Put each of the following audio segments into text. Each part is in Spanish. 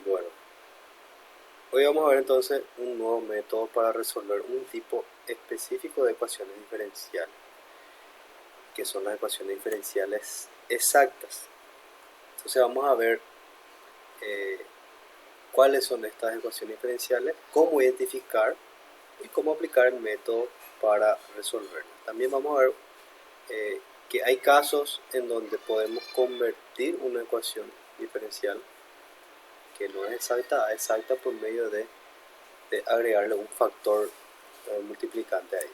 Bueno, hoy vamos a ver entonces un nuevo método para resolver un tipo específico de ecuaciones diferenciales, que son las ecuaciones diferenciales exactas. Entonces vamos a ver eh, cuáles son estas ecuaciones diferenciales, cómo identificar y cómo aplicar el método para resolverlas. También vamos a ver que hay casos en donde podemos convertir una ecuación diferencial que no es exacta a exacta por medio de agregarle un factor multiplicante ahí.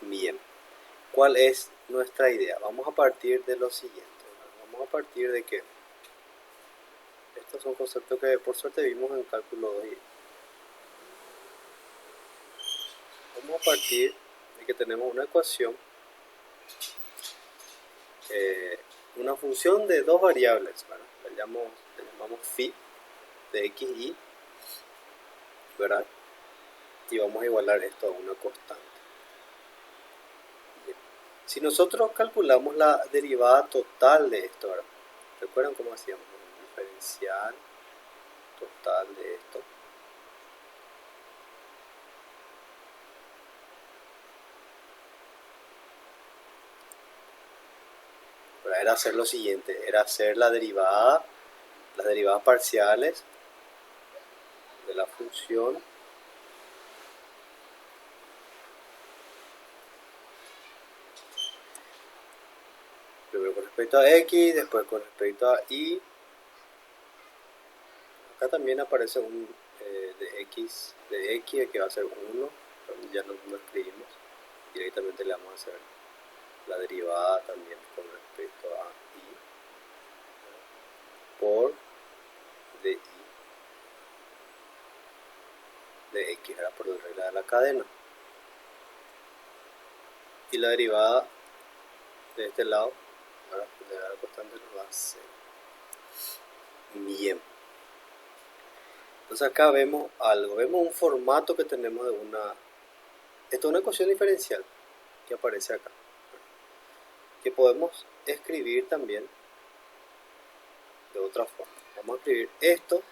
Bien, ¿cuál es nuestra idea? Vamos a partir de lo siguiente. Vamos a partir de que estos son conceptos que por suerte vimos en cálculo 2. Vamos a partir de que tenemos una ecuación, una función de dos variables, ¿verdad? Le llamamos phi de x y, ¿verdad? Y vamos a igualar esto a una constante. Bien. Si nosotros calculamos la derivada total de esto, ¿verdad? ¿Recuerdan cómo hacíamos? El diferencial total de esto. Era hacer lo siguiente, era hacer las derivadas parciales de la función primero con respecto a x, después con respecto a y. Acá también aparece un de x que va a ser 1, ya no escribimos, directamente le vamos a hacer la derivada también con respecto a y por de y de x, era por la regla de la cadena, y la derivada de este lado, ahora de la constante nos va a ser bien. Entonces acá vemos algo, vemos un formato que tenemos de una, esto es una ecuación diferencial que aparece acá, que podemos escribir también de otra forma. Vamos a escribir esto,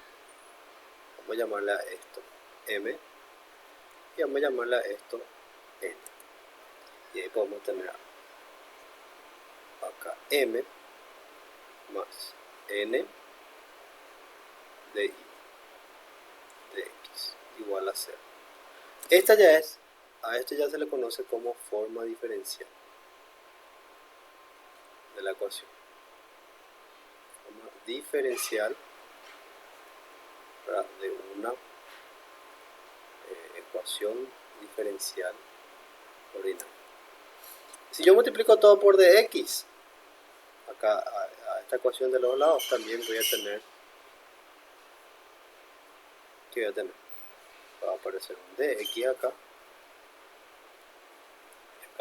vamos a llamarle a esto m, y vamos a llamarle a esto n. Y ahí podemos tener acá m más n de y de x igual a 0. Esta ya es, a esto ya se le conoce como forma diferencial de la ecuación. Forma diferencial de una ecuación diferencial ordinaria. Si yo multiplico todo por dx, acá a esta ecuación de los lados también voy a tener, ¿qué voy a tener? Va a aparecer un dx acá, acá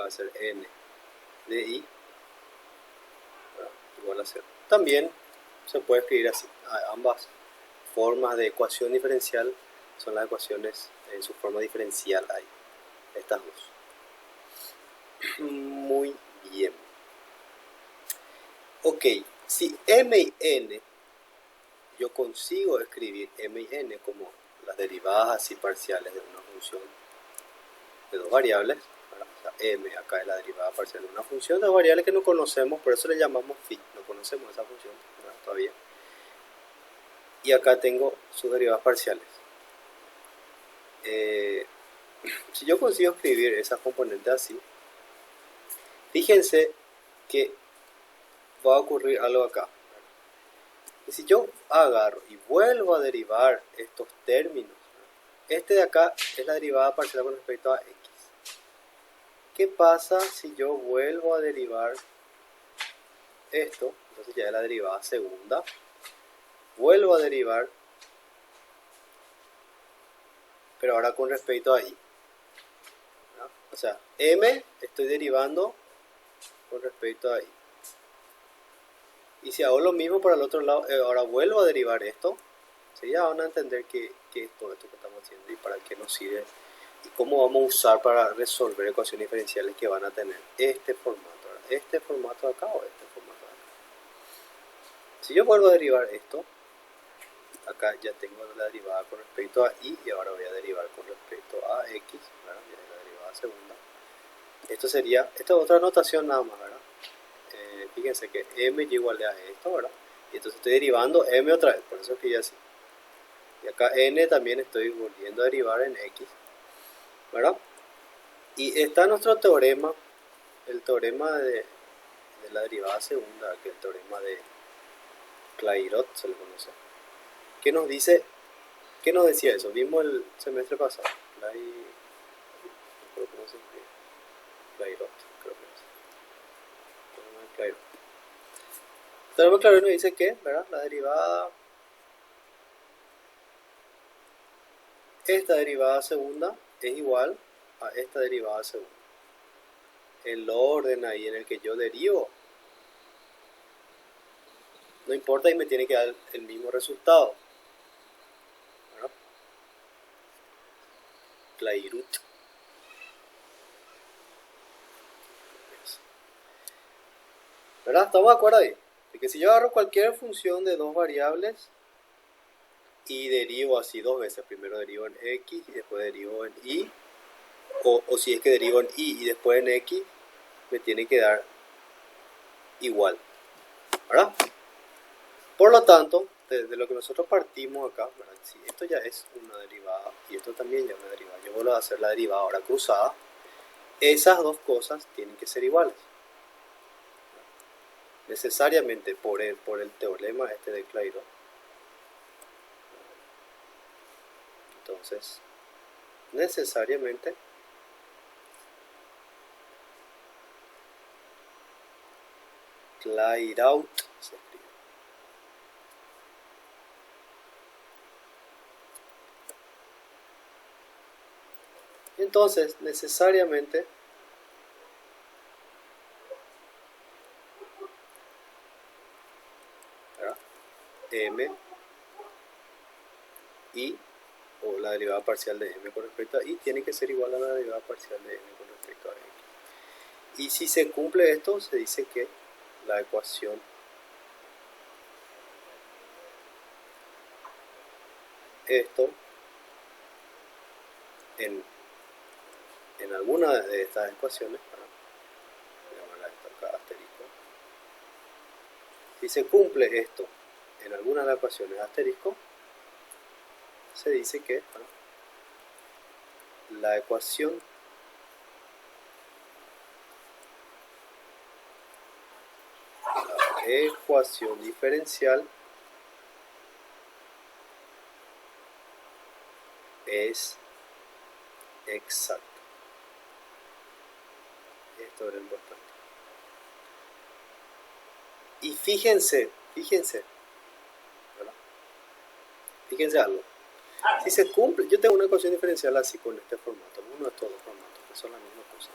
va a ser n de y igual a 0. También se puede escribir así, ambas formas de ecuación diferencial son las ecuaciones en su forma diferencial ahí, estas dos. Muy bien. Ok, si m y n, yo consigo escribir m y n como las derivadas así parciales de una función de dos variables, o sea, m acá es la derivada parcial de una función de dos variables que no conocemos, por eso le llamamos phi, no conocemos esa función todavía. Y acá tengo sus derivadas parciales. Si yo consigo escribir esas componentes así, fíjense que va a ocurrir algo acá. Y si yo agarro y vuelvo a derivar estos términos, este de acá es la derivada parcial con respecto a x. ¿Qué pasa si yo vuelvo a derivar esto? Entonces ya es la derivada segunda. Vuelvo a derivar, pero ahora con respecto a y. ¿No? O sea, m estoy derivando con respecto a y. Y si hago lo mismo para el otro lado, ahora vuelvo a derivar esto, ¿sí? Ya van a entender qué es todo esto que estamos haciendo y para qué nos sirve y cómo vamos a usar para resolver ecuaciones diferenciales que van a tener este formato, ¿verdad? Este formato de acá o este formato de acá. Si yo vuelvo a derivar esto, acá ya tengo la derivada con respecto a y ahora voy a derivar con respecto a x, ¿verdad? Ya es la derivada segunda. Esta es otra notación nada más, ¿verdad? Fíjense que m y igual a esto, ¿verdad? Y entonces estoy derivando m otra vez, por eso escribí así. Y acá n también estoy volviendo a derivar en x, ¿verdad? Y está nuestro teorema, el teorema de la derivada segunda, que es el teorema de Clairaut, se le conoce. ¿Qué nos dice? ¿Qué nos decía eso? Vimos el semestre pasado. Creo que no se escribe. Clairaut, creo que es. Teorema de Clairaut. El teorema de Clairaut nos dice que, ¿verdad? La derivada, esta derivada segunda es igual a esta derivada segunda. El orden ahí en el que yo derivo, no importa y me tiene que dar el mismo resultado. ¿Verdad? Clairaut. ¿Verdad? ¿Estamos de acuerdo ahí? De que si yo agarro cualquier función de dos variables y derivo así dos veces, primero derivo en x y después derivo en y, o si es que derivo en y después en x, me tiene que dar igual, ¿verdad? Por lo tanto, desde lo que nosotros partimos acá, ¿verdad? Si esto ya es una derivada y esto también ya es una derivada, yo vuelvo a hacer la derivada ahora cruzada, esas dos cosas tienen que ser iguales. Necesariamente por el teorema este de Clairaut. Entonces, necesariamente Clairaut se escribe. Entonces, necesariamente m y o la derivada parcial de m con respecto a y tiene que ser igual a la derivada parcial de m con respecto a x. Y si se cumple esto, se dice que la ecuación esto en alguna de estas ecuaciones, llamarla esto acá asterisco, si se cumple esto en alguna de las ecuaciones asterisco, se dice que la ecuación diferencial es exacta. Esto era importante. Y fíjense, ¿verdad? Fíjense algo. Si se cumple, yo tengo una ecuación diferencial así con este formato, uno de estos dos formatos, que son la misma cosa.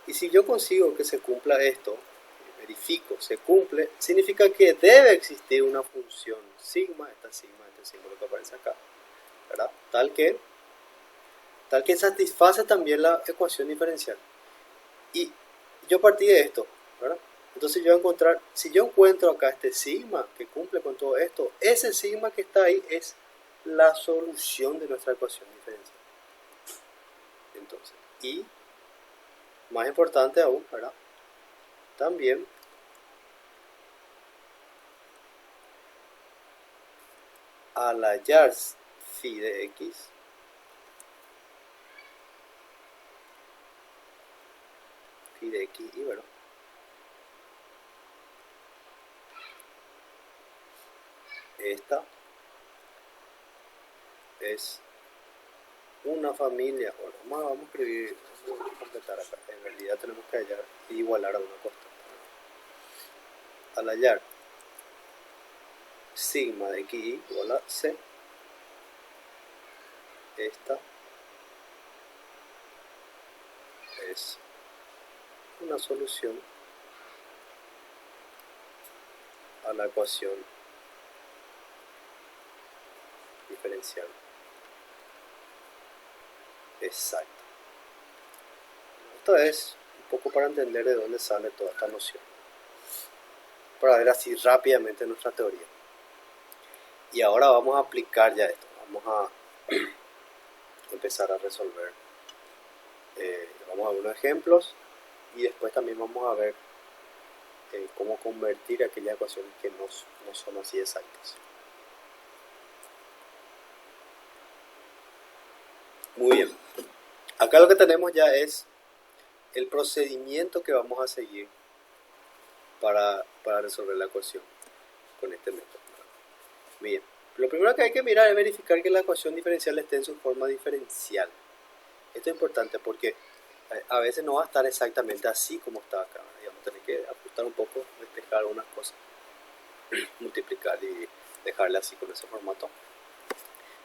Y si yo consigo que se cumpla esto, verifico, se cumple, significa que debe existir una función sigma, este símbolo que aparece acá, ¿verdad? Tal que satisface también la ecuación diferencial. Y yo partí de esto, ¿verdad? Entonces yo voy a encontrar, si yo encuentro acá este sigma que cumple con todo esto, ese sigma que está ahí es la solución de nuestra ecuación diferencial. Entonces, y más importante aún, ¿verdad? También al hallar phi de x, y bueno, esta es una familia, bueno, vamos a escribir, vamos a completar acá, en realidad tenemos que hallar y igualar a una constante. Al hallar sigma de xy igual a c, esta es una solución a la ecuación diferencial exacta. Esto es un poco para entender de dónde sale toda esta noción, para ver así rápidamente nuestra teoría. Y ahora vamos a aplicar ya esto. Vamos a empezar a resolver. Vamos a ver unos ejemplos y después también vamos a ver cómo convertir aquellas ecuaciones que no son así exactas. Muy bien. Acá lo que tenemos ya es el procedimiento que vamos a seguir para resolver la ecuación con este método. Bien. Lo primero que hay que mirar es verificar que la ecuación diferencial esté en su forma diferencial. Esto es importante porque a veces no va a estar exactamente así como está acá. Vamos a tener que ajustar un poco, despejar algunas cosas, multiplicar y dejarla así con ese formato.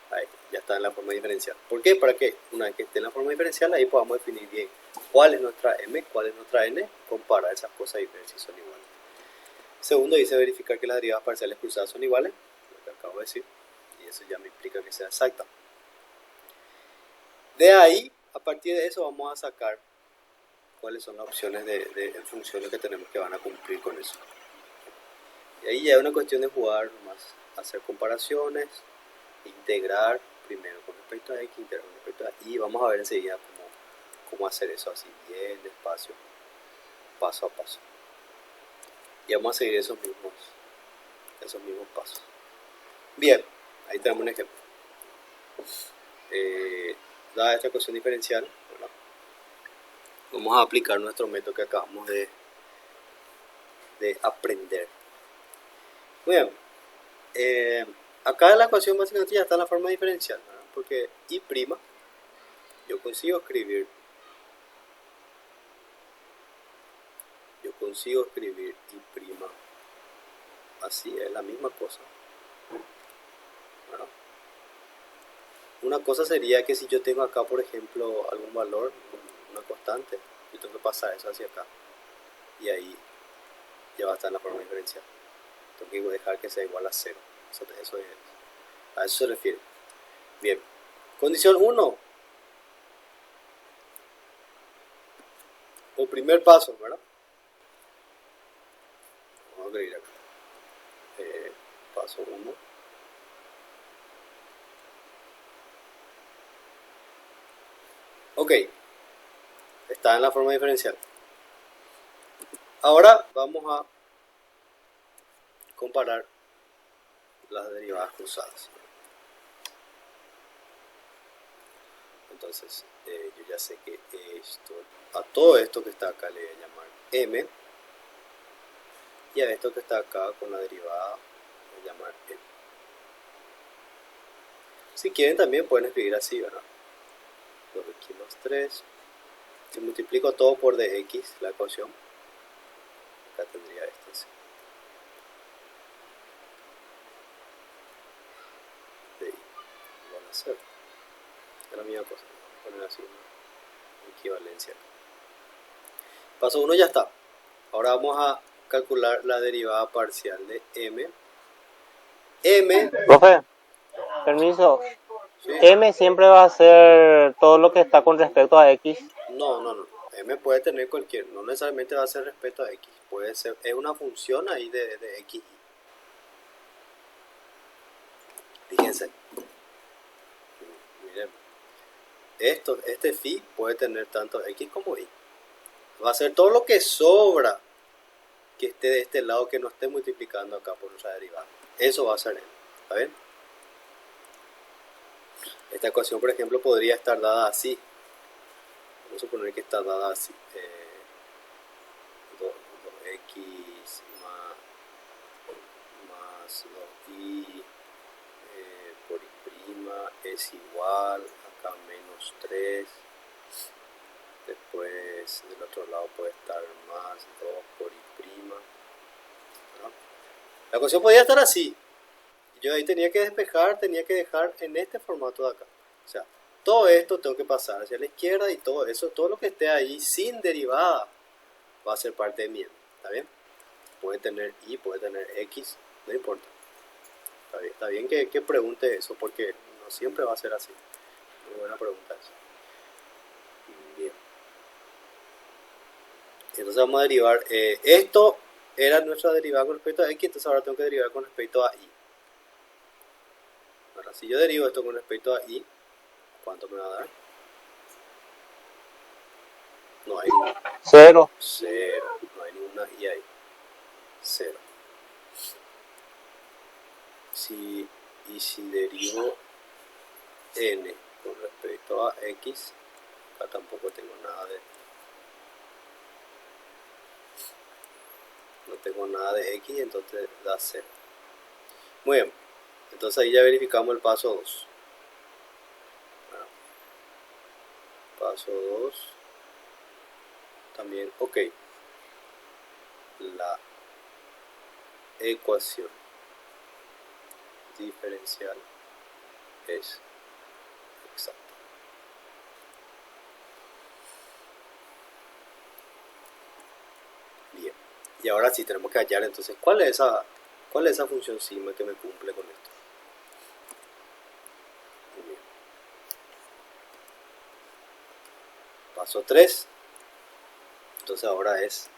Ahí, ya está en la forma diferencial. ¿Por qué? Para que una vez que esté en la forma diferencial, ahí podamos definir bien cuál es nuestra m, cuál es nuestra n, comparar esas cosas y ver si son iguales. Segundo, dice verificar que las derivadas parciales cruzadas son iguales, lo que acabo de decir, y eso ya me implica que sea exacta. De ahí, a partir de eso, vamos a sacar cuáles son las opciones de funciones que tenemos que van a cumplir con eso. Y ahí ya es una cuestión de jugar más, hacer comparaciones, integrar primero con respecto a x, integrar con respecto a y. Vamos a ver enseguida cómo hacer eso así bien despacio, paso a paso. Y vamos a seguir esos mismos pasos. Bien, ahí tenemos un ejemplo. Dada esta ecuación diferencial, ¿verdad? Vamos a aplicar nuestro método que acabamos de aprender. Muy bien. Acá la ecuación básicamente ya está en la forma diferencial, ¿verdad? Porque y' yo consigo escribir y' así, es la misma cosa, ¿verdad? Una cosa sería que si yo tengo acá, por ejemplo, algún valor, una constante, yo tengo que pasar eso hacia acá y ahí ya va a estar en la forma diferencial. Tengo que dejar que sea igual a 0. Eso es, a eso se refiere. Bien, condición 1 o primer paso, ¿verdad? Vamos a escribir acá. Paso 1. Ok, está en la forma diferencial. Ahora vamos a comparar las derivadas cruzadas. Entonces, yo ya sé que a todo esto que está acá le voy a llamar m, y a esto que está acá con la derivada le voy a llamar n. Si quieren también pueden escribir así, ¿verdad? 2x más 3. Si multiplico todo por dx, la ecuación, acá tendría esto así. De igual a 0. Es la misma cosa. Vamos a poner así una equivalencia. Paso 1 ya está. Ahora vamos a calcular la derivada parcial de m. Profe, permiso. ¿Sí? M siempre va a ser todo lo que está con respecto a X. No. M puede tener cualquier, no necesariamente va a ser respecto a X. Puede ser, es una función ahí de X. Fíjense. Miren. Este phi puede tener tanto X como Y. Va a ser todo lo que sobra que esté de este lado, que no esté multiplicando acá por nuestra derivada. Eso va a ser M. ¿Está bien? Esta ecuación, por ejemplo, podría estar dada así. Vamos a suponer que está dada así. 2x más 2y por y' es igual, acá menos 3. Después del otro lado puede estar más 2 por y'. ¿No? La ecuación podría estar así. Yo ahí tenía que despejar, tenía que dejar en este formato de acá. O sea, todo esto tengo que pasar hacia la izquierda y todo eso, todo lo que esté ahí sin derivada va a ser parte de mi m. ¿Está bien? Puede tener y, puede tener x, no importa. Está bien que pregunte eso porque no siempre va a ser así. Muy buena pregunta eso. Bien. Entonces vamos a derivar. Esto era nuestra derivada con respecto a x, entonces ahora tengo que derivar con respecto a y. Ahora, si yo derivo esto con respecto a y, ¿cuánto me va a dar? No hay Cero. 0, no hay ninguna y ahí. 0. Y si derivo n con respecto a x, acá tampoco tengo nada de... No tengo nada de x, entonces da 0. Muy bien. Entonces ahí ya verificamos el paso 2. Bueno, paso 2. También, ok. La ecuación diferencial es exacta. Bien. Y ahora sí tenemos que hallar entonces cuál es esa función sigma que me cumple con esto. Muy bien. Paso 3. Entonces ahora es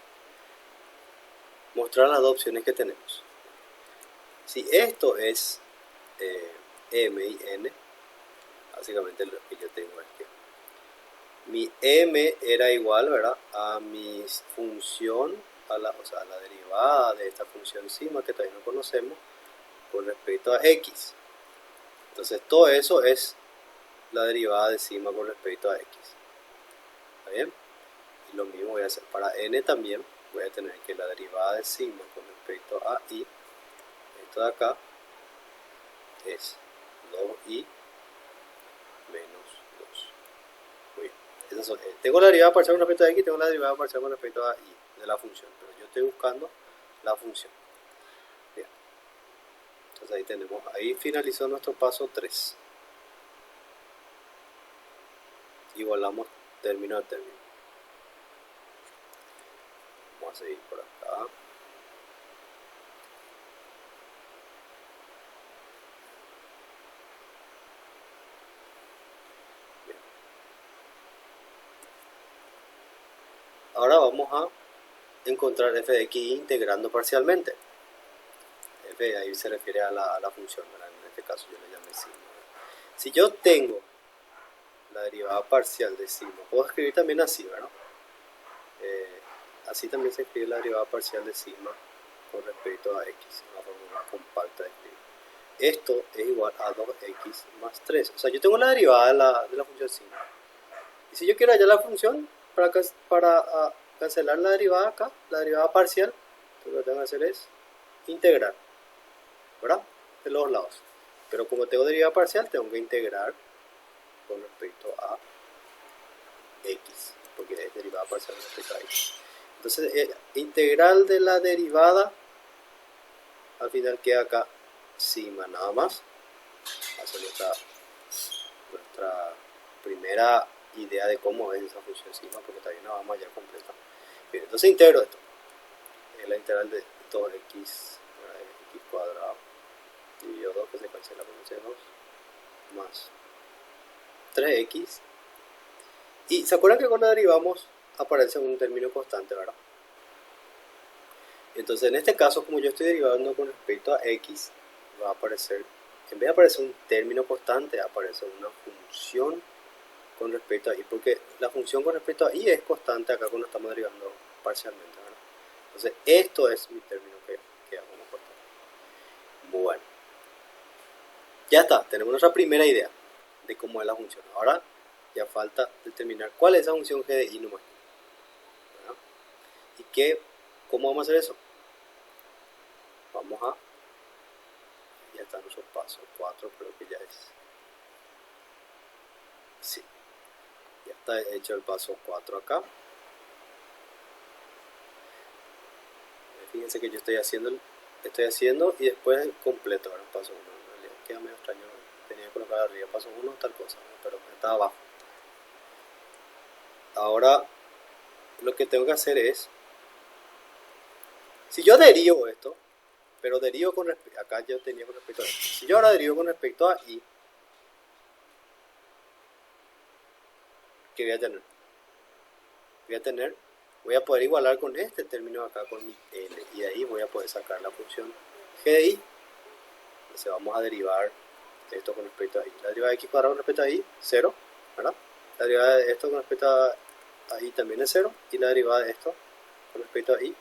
mostrar las dos opciones que tenemos. Si esto es m y n, básicamente lo que yo tengo es que mi m era igual, ¿verdad?, a mi función, a la derivada de esta función sigma que todavía no conocemos con respecto a x. Entonces todo eso es la derivada de sigma con respecto a x. ¿Está bien? Y lo mismo voy a hacer para n también. Voy a tener que la derivada de sigma con respecto a y, esto de acá, es 2i menos 2. Muy bien. Esas son, tengo la derivada parcial con respecto a x, tengo la derivada parcial con respecto a y de la función, pero yo estoy buscando la función. Bien. Entonces ahí tenemos, ahí finalizó nuestro paso 3. Igualamos término a término. Vamos a seguir por acá. Bien. Ahora vamos a encontrar f de x integrando parcialmente. F ahí se refiere a la función, ¿verdad? En este caso yo le llamé sigma. Si yo tengo la derivada parcial de sigma, puedo escribir también así, ¿verdad? Así también se escribe la derivada parcial de sigma con respecto a x, una forma más compacta de escribir. Esto es igual a 2x más 3. O sea, yo tengo la derivada de la función sigma. Y si yo quiero hallar la función, para cancelar la derivada acá, la derivada parcial, lo que tengo que hacer es integrar, ¿verdad?, de los lados. Pero como tengo derivada parcial, tengo que integrar con respecto a x, porque es derivada parcial respecto a x. Entonces, integral de la derivada, al final queda acá sigma nada más. Esa es nuestra primera idea de cómo es esa función sigma, porque todavía no vamos allá completa. Bien, entonces integro esto. Es la integral de 2x, x cuadrado, dividido 2 que se cancela con ese 2, más 3x. Y se acuerdan que cuando derivamos aparece un término constante, ¿verdad? Entonces en este caso, como yo estoy derivando con respecto a x, va a aparecer, en vez de aparecer un término constante, aparece una función con respecto a y, porque la función con respecto a y es constante acá cuando estamos derivando parcialmente, ¿verdad? Entonces esto es mi término que vamos a cortar. Bueno, ya está, tenemos nuestra primera idea de cómo es la función. Ahora ya falta determinar cuál es esa función g de y nomás, ¿verdad? ¿Y cómo vamos a hacer eso? Vamos a, ya está nuestro paso 4, creo que ya es, sí, ya está hecho el paso 4 acá. Fíjense que yo estoy haciendo y después completo, ¿verdad? Paso 1, en realidad queda medio extraño, tenía que colocar arriba paso 1 tal cosa, ¿no?, pero está abajo. Ahora lo que tengo que hacer es, si yo derivo esto, pero derivo con respecto, acá yo tenía con respecto a esto, si yo ahora derivo con respecto a y, ¿qué voy a tener? Voy a poder igualar con este término acá con mi n, y de ahí voy a poder sacar la función g de y. Entonces vamos a derivar esto con respecto a y. La derivada de x cuadrado con respecto a y, 0, ¿verdad? La derivada de esto con respecto a y también es 0, y la derivada de esto con respecto a y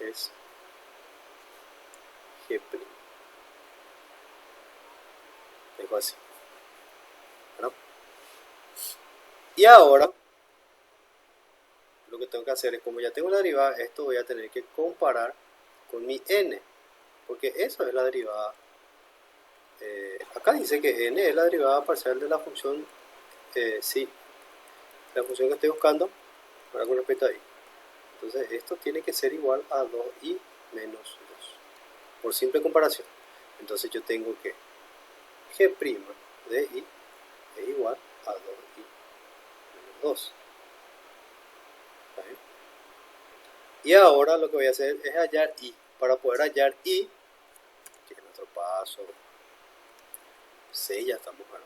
es g'. Dejo así, ¿verdad? Y ahora lo que tengo que hacer es, como ya tengo la derivada, esto voy a tener que comparar con mi n, porque eso es la derivada. Acá dice que n es la derivada parcial de la función sí, la función que estoy buscando, ahora con respecto a y. Entonces esto tiene que ser igual a 2i menos 2, por simple comparación. Entonces yo tengo que g' de i es igual a 2i menos 2. ¿Vale? Y ahora lo que voy a hacer es hallar i. Para poder hallar i, que es nuestro paso 6, ya estamos acá.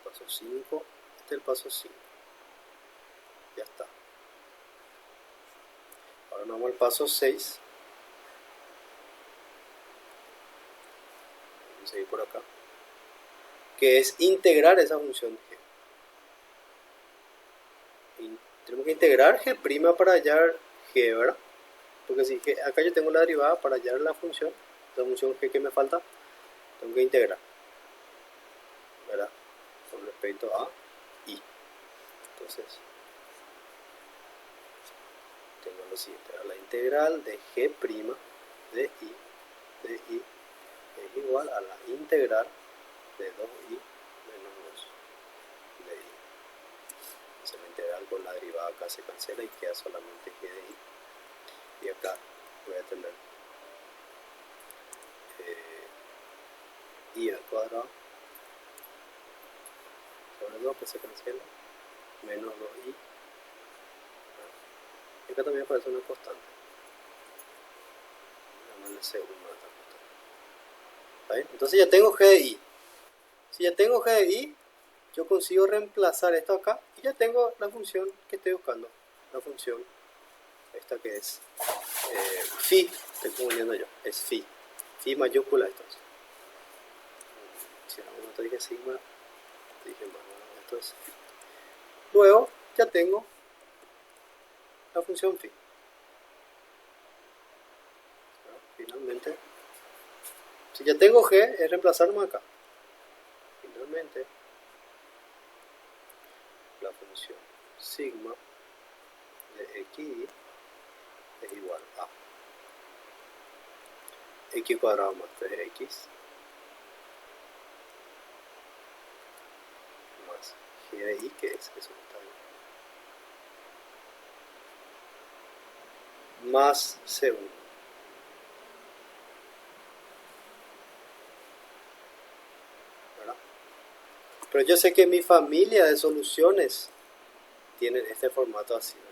Paso 5, este es el paso 5. Ya está. Ahora nos vamos al paso 6. Vamos a seguir por acá. Que es integrar esa función g. Tenemos que integrar g' para hallar g, ¿verdad? Porque si acá yo tengo la derivada para hallar la función g que me falta, tengo que integrar, ¿verdad? Con respecto a i. Entonces, tengo lo siguiente, la integral de g' de i es igual a la integral de 2i menos 2 de i. Entonces la integral con la derivada acá se cancela y queda solamente g de i. Y acá voy a tener i al cuadrado sobre 2 que se cancela, menos 2i. Y acá también aparece una constante. Llamarle C1 a esta constante. ¿Vale? Entonces ya tengo g de i. Si ya tengo g de i, yo consigo reemplazar esto acá y ya tengo la función que estoy buscando. La función esta que es phi, estoy confundiendo yo, es phi mayúscula entonces. Si en algún momento dije sigma, dije más, bueno, esto es phi. Luego ya tengo la función phi. Bueno, finalmente, si ya tengo g, es reemplazarnos acá. Finalmente, la función sigma de xi es igual a x cuadrado más 3x más g de i, que es eso que está ahí, más c1. ¿Verdad? Pero yo sé que mi familia de soluciones tienen este formato así, ¿verdad?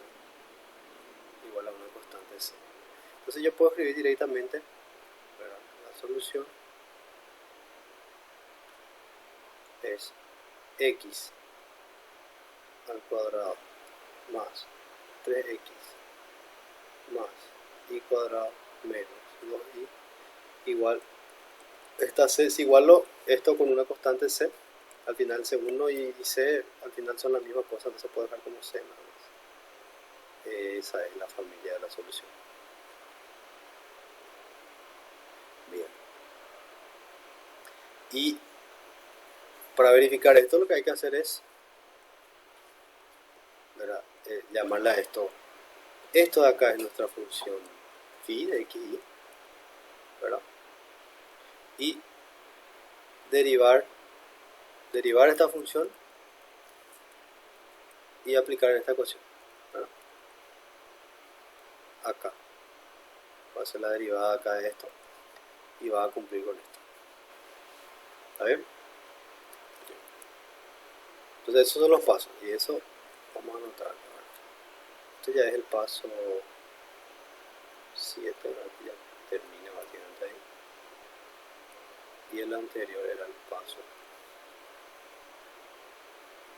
Igual a una constante c. Entonces yo puedo escribir directamente, ¿verdad? La solución es x al cuadrado más 3x más i cuadrado menos 2i igual, esta c, si igualo esto con una constante c, al final c1 y c al final son la misma cosa, entonces se puede dejar como c nada más. Esa es la familia de la solución. Bien. Y para verificar esto lo que hay que hacer es, ¿verdad? Llamarle a esto. Esto de acá es nuestra función phi de xi, ¿verdad? Y derivar esta función y aplicar esta ecuación, ¿verdad? Acá va a ser la derivada acá de esto y va a cumplir con esto. ¿Está bien? Entonces esos son los pasos y eso vamos a anotar. Este ya es el paso 7, que ya termina básicamente ahí. Y el anterior era el paso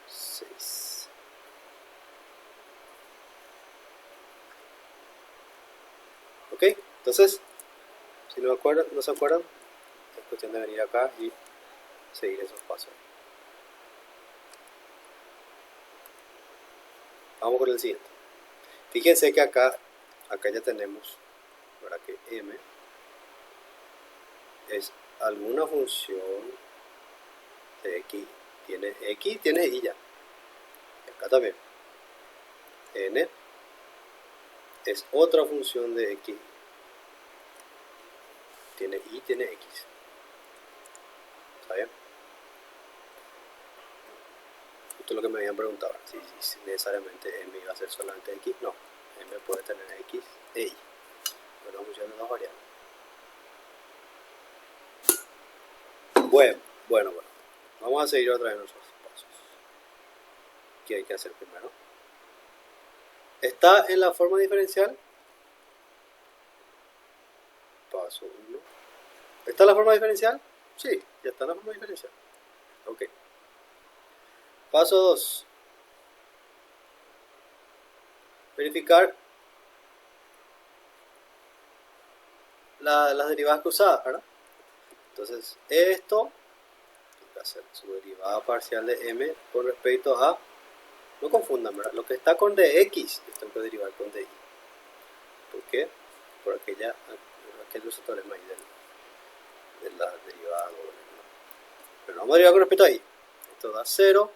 6. Ok, entonces, si no se acuerdan, cuestión de venir acá y seguir esos pasos. Vamos con el siguiente. Fíjense que acá ya tenemos, para que m es alguna función de x. Tiene x, tiene y ya. Acá también. N es otra función de x. Tiene y, tiene x. ¿Está bien? Esto es lo que me habían preguntado. Si necesariamente m iba a ser solamente x. No. M puede tener x e y. Pero funciones de dos variables. Bueno. Vamos a seguir otra vez nuestros pasos. ¿Qué hay que hacer primero? ¿Está en la forma diferencial? Paso 1. ¿Está en la forma diferencial? Sí, ya está en la forma diferencial. Ok. Paso 2. Verificar las derivadas cruzadas, ¿verdad? Entonces, esto hay que hacer su derivada parcial de m con respecto a, no confundan, ¿verdad? Lo que está con dx, yo tengo que derivar con dy. ¿Por qué? Por aquel teorema ahí de la derivada doble, ¿no? Pero vamos a derivar con respecto a y. Esto da 0,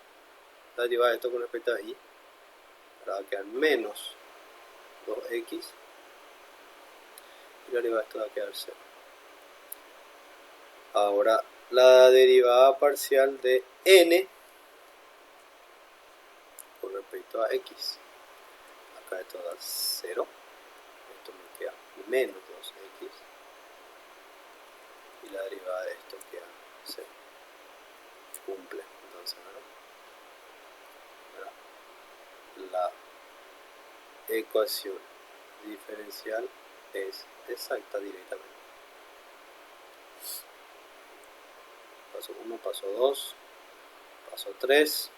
la derivada de esto con respecto a y, ahora va a quedar menos 2x, y la derivada de esto va a quedar 0. Ahora, la derivada parcial de n con respecto a x. Acá esto da 0. Esto me queda menos 2x. Y la derivada de esto queda 0. Cumple. Entonces, ¿verdad? La ecuación diferencial es exacta directamente. Paso 1, paso 2, paso 3.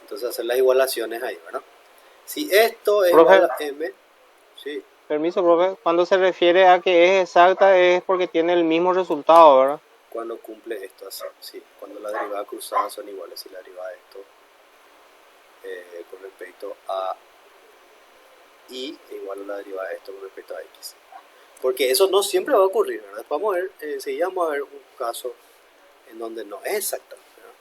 Entonces hacer las igualaciones ahí, ¿verdad? Si esto es igual a m, sí. Permiso, profe. Cuando se refiere a que es exacta es porque tiene el mismo resultado, ¿verdad? Cuando cumple esto así, sí. Cuando las derivadas cruzadas son iguales, si la derivada de esto con respecto a y igual a la derivada de esto con respecto a x. Porque eso no siempre va a ocurrir, ¿verdad? Vamos a ver, enseguida vamos a ver un caso en donde no es exacto, ¿verdad?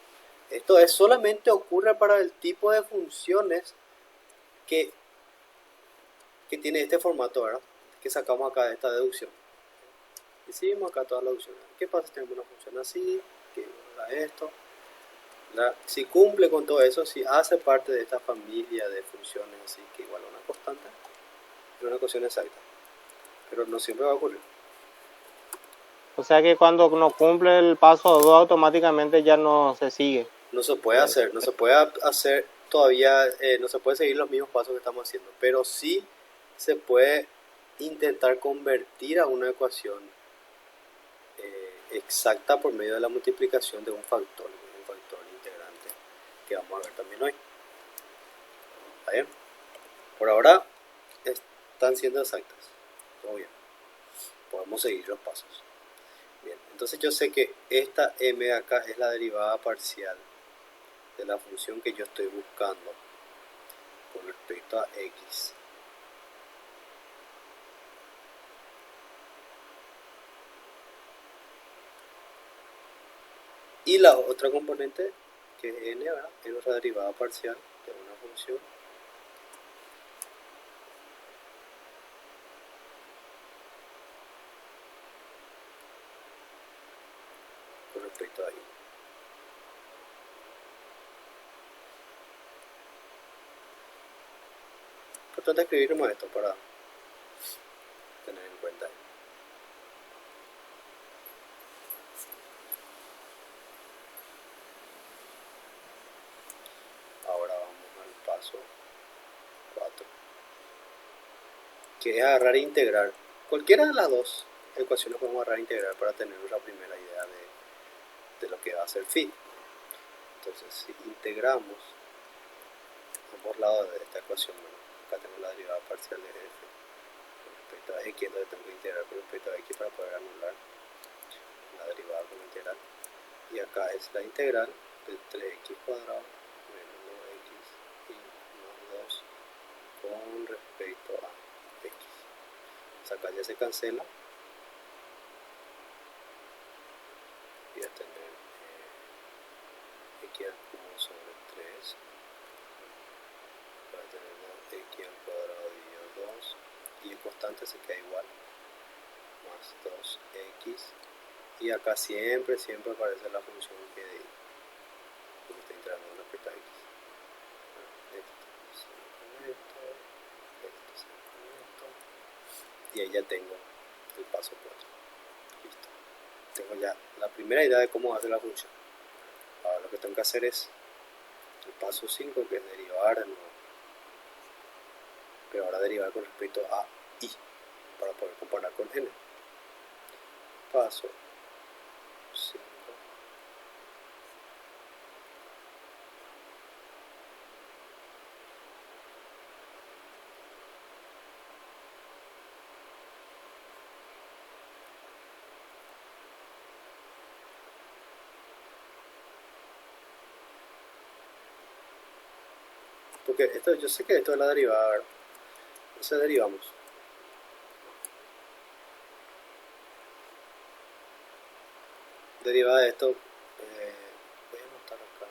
Esto es solamente ocurre para el tipo de funciones que tiene este formato, ¿verdad? Que sacamos acá de esta deducción. Decidimos acá toda la deducción. ¿Qué pasa si tenemos una función así? Que da esto. Si cumple con todo eso, si hace parte de esta familia de funciones así que igual a una constante, es una ecuación exacta. Pero no siempre va a ocurrir. O sea que cuando no cumple el paso 2 automáticamente ya no se sigue. No se puede hacer, no se puede hacer todavía, no se puede seguir los mismos pasos que estamos haciendo, pero sí se puede intentar convertir a una ecuación exacta por medio de la multiplicación de un factor integrante que vamos a ver también hoy. ¿Está bien? Por ahora están siendo exactas. Todo bien. Podemos seguir los pasos. Bien, entonces yo sé que esta m de acá es la derivada parcial de la función que yo estoy buscando con respecto a x. Y la otra componente, que es n, ¿verdad? Es nuestra derivada parcial de una función con respecto a y. Importante escribir nomás esto para tener en cuenta. Ahora vamos al paso 4, que es agarrar e integrar. Cualquiera de las dos ecuaciones podemos agarrar e integrar para tener una primera idea de lo que va a ser phi. Entonces, si integramos ambos lados de esta ecuación, bueno, acá tenemos la derivada parcial de f con respecto a x, entonces tengo que integrar con respecto a x para poder anular la derivada con la integral. Y acá es la integral de 3x cuadrado menos 2x y más 2 con respecto a x. O sea, acá ya se cancela. Voy a tener x al cubo sobre 3. Voy a tener 2x al cuadrado dividido 2. Y el constante se queda igual. Más 2x. Y acá siempre aparece la función g de y. Porque está integrando con respecto a x. Y ahí ya tengo el paso 4. Listo. Tengo ya la primera idea de cómo hacer la función. Ahora lo que tengo que hacer es el paso 5, que es derivar de nuevo. Pero ahora derivar con respecto a y, para poder comparar con n. Paso 5. Porque esto, yo sé que esto es la derivada, ¿verdad? Entonces derivamos. Derivada de esto, voy a anotar acá.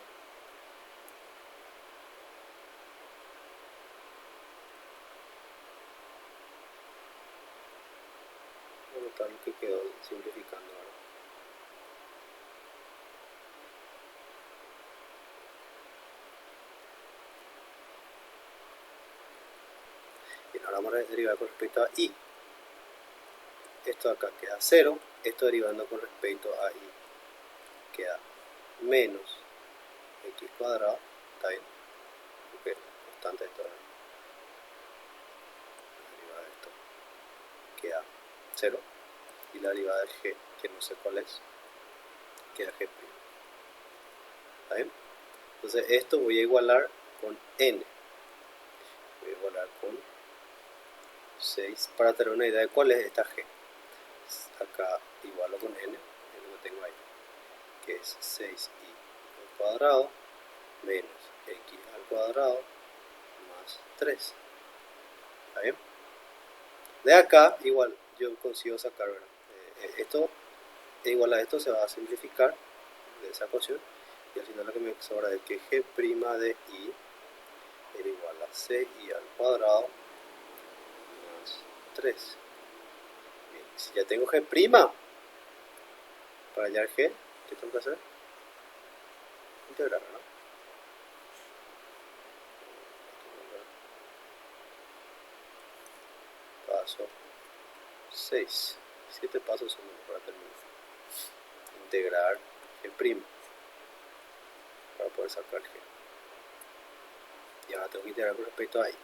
Voy a anotar lo que quedó simplificando ahora. Y ahora vamos a derivar con respecto a y. Esto acá queda 0, esto derivando con respecto a y queda menos x cuadrado, ¿está bien? Porque constante esto, la derivada de esto queda 0, y la derivada del g, que no sé cuál es, queda g'. ¿Está bien? Entonces esto voy a igualar con n, voy a igualar con 6 para tener una idea de cuál es esta g. Acá igualo con n, es lo que tengo ahí, que es 6i al cuadrado menos x al cuadrado más 3. ¿Está bien? De acá igual yo consigo sacar, ¿verdad? Esto igual a esto se va a simplificar de esa ecuación, y al final lo que me sobra es que g' de i era igual a 6i al cuadrado más 3. Bien, si ya tengo g', para hallar g, ¿qué tengo que hacer? Integrar, ¿no? Paso 6. 7 pasos son para terminar. Integrar g' para poder sacar g. Y ahora tengo que integrar con respecto a i.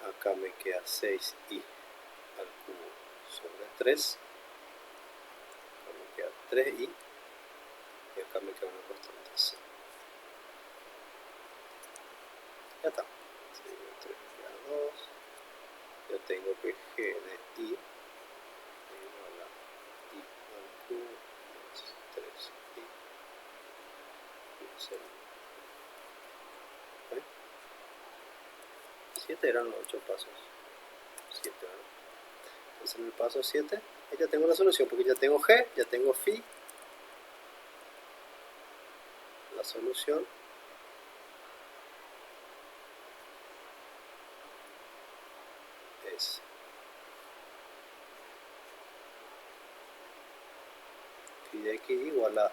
Acá me queda 6i al cubo sobre 3. Acá me queda 3i. Y acá me queda una constante c. Ya está. 3 queda 2. Yo tengo que g de i es igual a i al cubo más 3i más 0. 7 eran los 8 pasos. 7, ¿verdad? Entonces en el paso 7 ya tengo la solución, porque ya tengo g, ya tengo phi. La solución es phi de x igual a,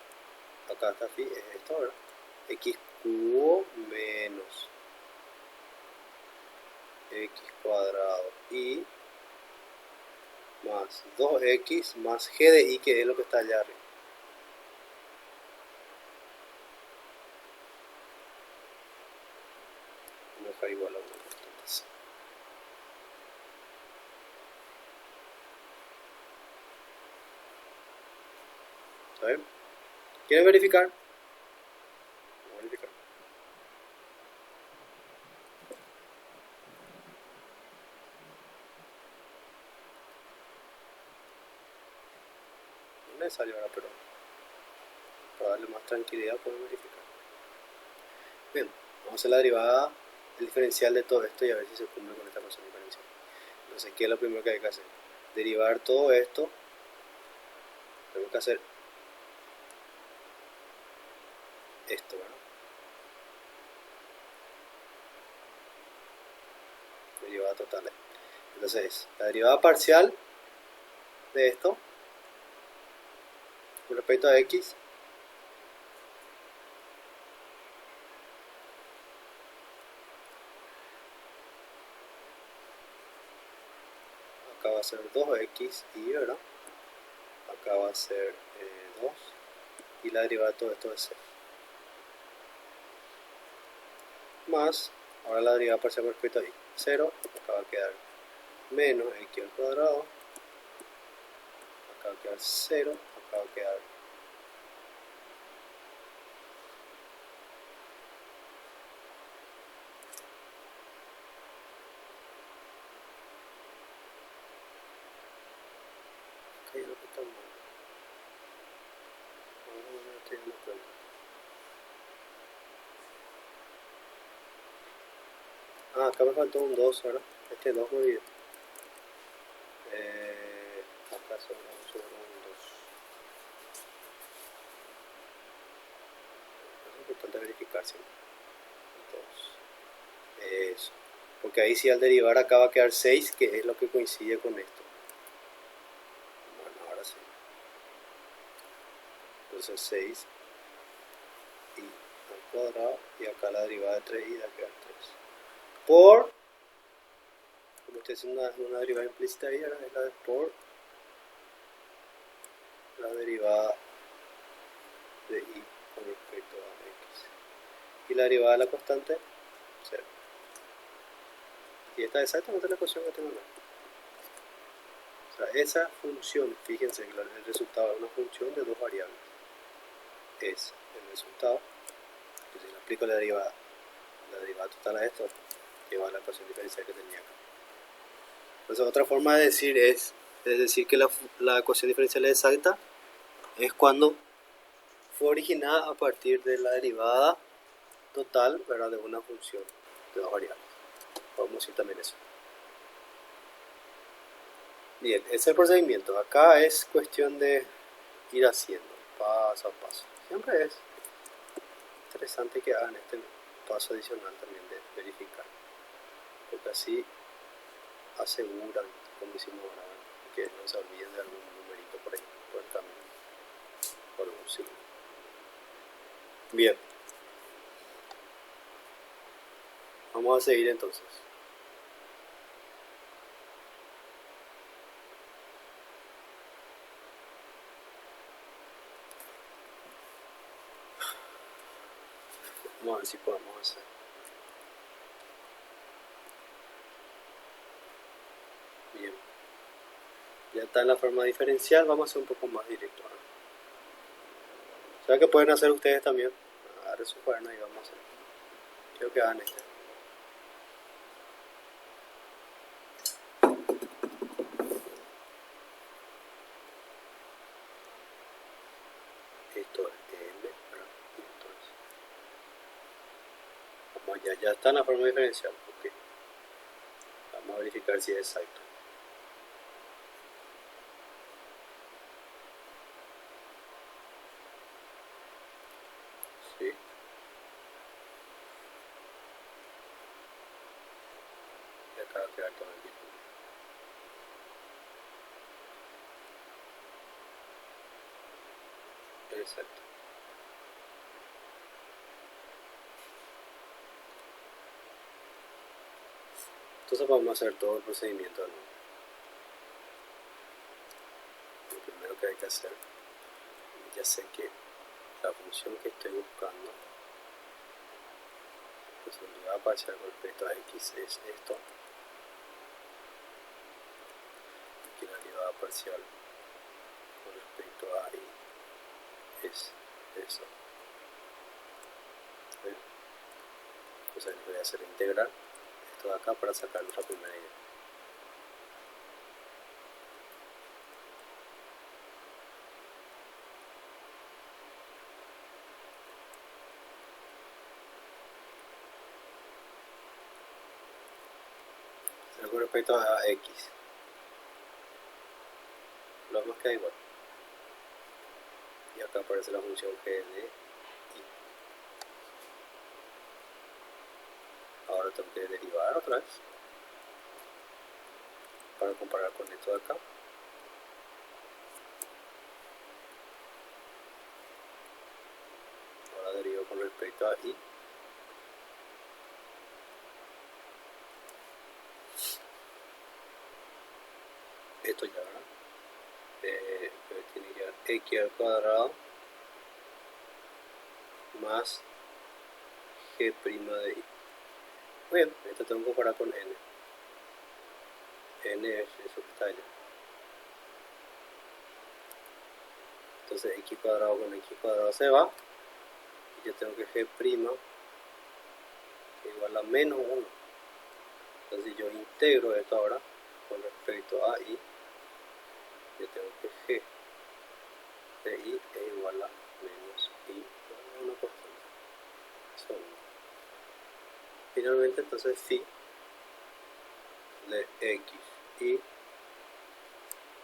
acá está phi, es esto, ¿verdad? X cubo menos x cuadrado y más 2x más g de i, que es lo que está allá arriba. Vamos a dejar igual a una constante. ¿Está bien? ¿Quieren verificar? Vamos a verificar. es necesario ahora, pero para darle más tranquilidad podemos verificar. Bien, vamos a hacer la derivada, el diferencial de todo esto y a ver si se cumple con esta ecuación diferencial. Entonces, ¿qué es lo primero que hay que hacer? Derivar todo esto. Tenemos que hacer esto, ¿verdad? Derivada total. Entonces, la derivada parcial de esto con respecto a x acá va a ser 2xy, ¿verdad? Acá va a ser 2 y la derivada de todo esto es 0. Más, ahora la derivada parcial con respecto a y 0, acá va a quedar menos x al cuadrado, acá va a quedar 0, acá va a quedar ¿qué es lo que está mal? No estoy dando cuenta. Ah, acá me faltó un 2, ¿verdad? Este 2 me olvidé. Acá sobre un 2. Es importante verificar siempre. 2. Eso. Porque ahí si al derivar acá va a quedar 6, que es lo que coincide con esto. Bueno, ahora sí. Entonces 6 y al cuadrado y acá la derivada de 3 y va a quedar 3. Por, como estoy haciendo una derivada implícita ahí, ahora es la de por la derivada de y con respecto a x. Y la derivada de la constante, 0. Y esta es exactamente la ecuación que tengo acá. O sea, esa función, fíjense que el resultado es una función de dos variables. Es el resultado, entonces le aplico la derivada total a esto, lleva a la ecuación diferencial que tenía acá. Entonces otra forma de decir es decir que la ecuación diferencial es exacta, es cuando fue originada a partir de la derivada total, ¿verdad?, de una función de dos variables. Podemos decir también eso. Bien, ese es el procedimiento. Acá es cuestión de ir haciendo paso a paso. Siempre es interesante que hagan este paso adicional también de verificar, porque así aseguran, como hicimos ahora, que no se olviden de algún numerito por ahí, por el camino, por un signo. Bien, vamos a seguir entonces. Vamos a ver si podemos hacer. Bien, ya está en la forma diferencial, vamos a hacer un poco más directo, ¿no? O sea que pueden hacer ustedes también. Agarren su cuaderno y vamos a hacer. Quiero que hagan este. Esto es M, ¿verdad? Y esto es. Vamos, ya está en la forma diferencial. Okay. Vamos a verificar si es exacto. Sí. Y acá va a quedar todo el mismo. Exacto. Entonces vamos a hacer todo el procedimiento de nuevo. Lo primero que hay que hacer, ya sé que la función que estoy buscando, pues la derivada parcial con respecto a x es esto, aquí la derivada parcial con respecto a y es eso. ¿Ven? Entonces voy a hacer integrar esto de acá para sacar nuestra primera idea. con respecto a x, lo más que da igual. Y acá aparece la función g de i. Ahora tengo que derivar otra vez para comparar con esto de acá. Ahora derivo con respecto a i. Esto ya, ¿verdad? Tiene que dar x al cuadrado más g' de i. Muy bien, esto tengo que comparar con n. N es eso que está allá. Entonces x cuadrado con x cuadrado se va. Y yo tengo que g' igual a menos 1. Entonces yo integro esto ahora con respecto a i. Yo tengo que g de i es igual a menos i por una constante. Segundo. Finalmente entonces phi de x y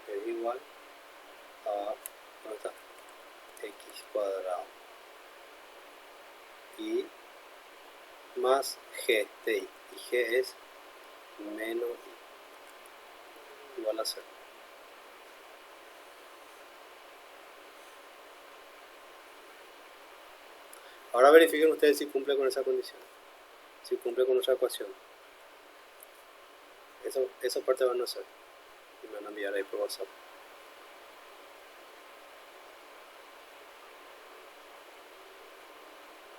es igual a, ¿dónde está? X cuadrado y más g de i, y g es menos i, igual a 0. Ahora verifiquen ustedes si cumple con esa condición, si cumple con nuestra ecuación. Esa parte van a hacer y me van a enviar ahí por WhatsApp.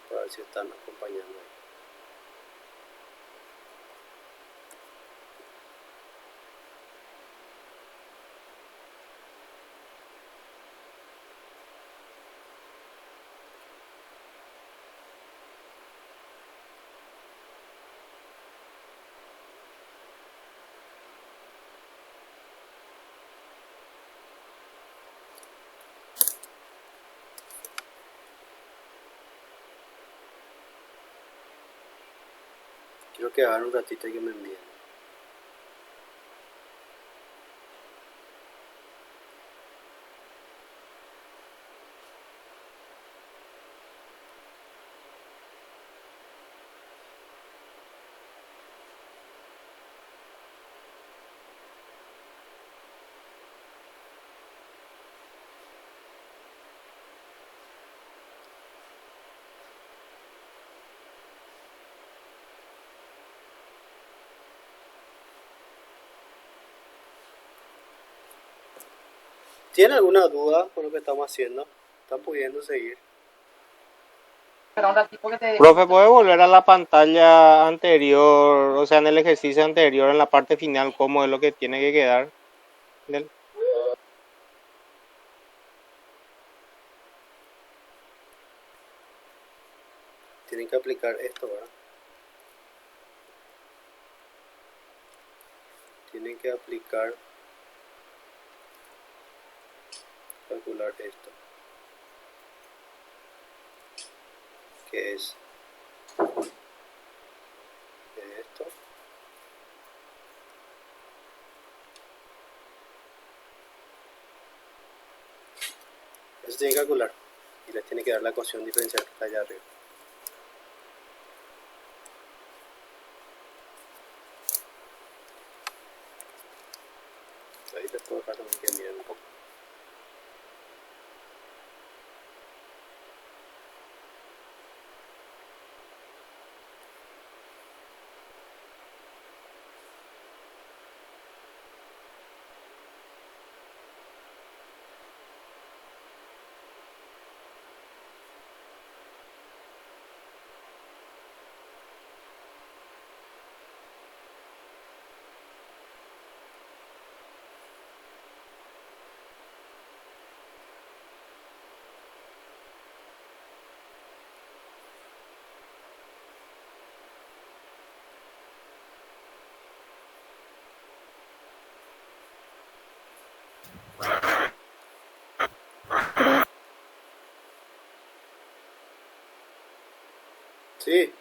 Para ver si están acompañando ahí. Quiero que hagan un ratito y que me envíen. ¿Tienen alguna duda con lo que estamos haciendo? ¿Están pudiendo seguir? Profe, ¿puede volver a la pantalla anterior, o sea, en el ejercicio anterior, en la parte final, cómo es lo que tiene que quedar? Tienen que aplicar esto, ¿verdad? Tienen que calcular esto, que es esto, eso tienen que calcular y les tiene que dar la ecuación diferencial que está allá arriba. Ahí les puedo dejar también que miren un poco. Sí.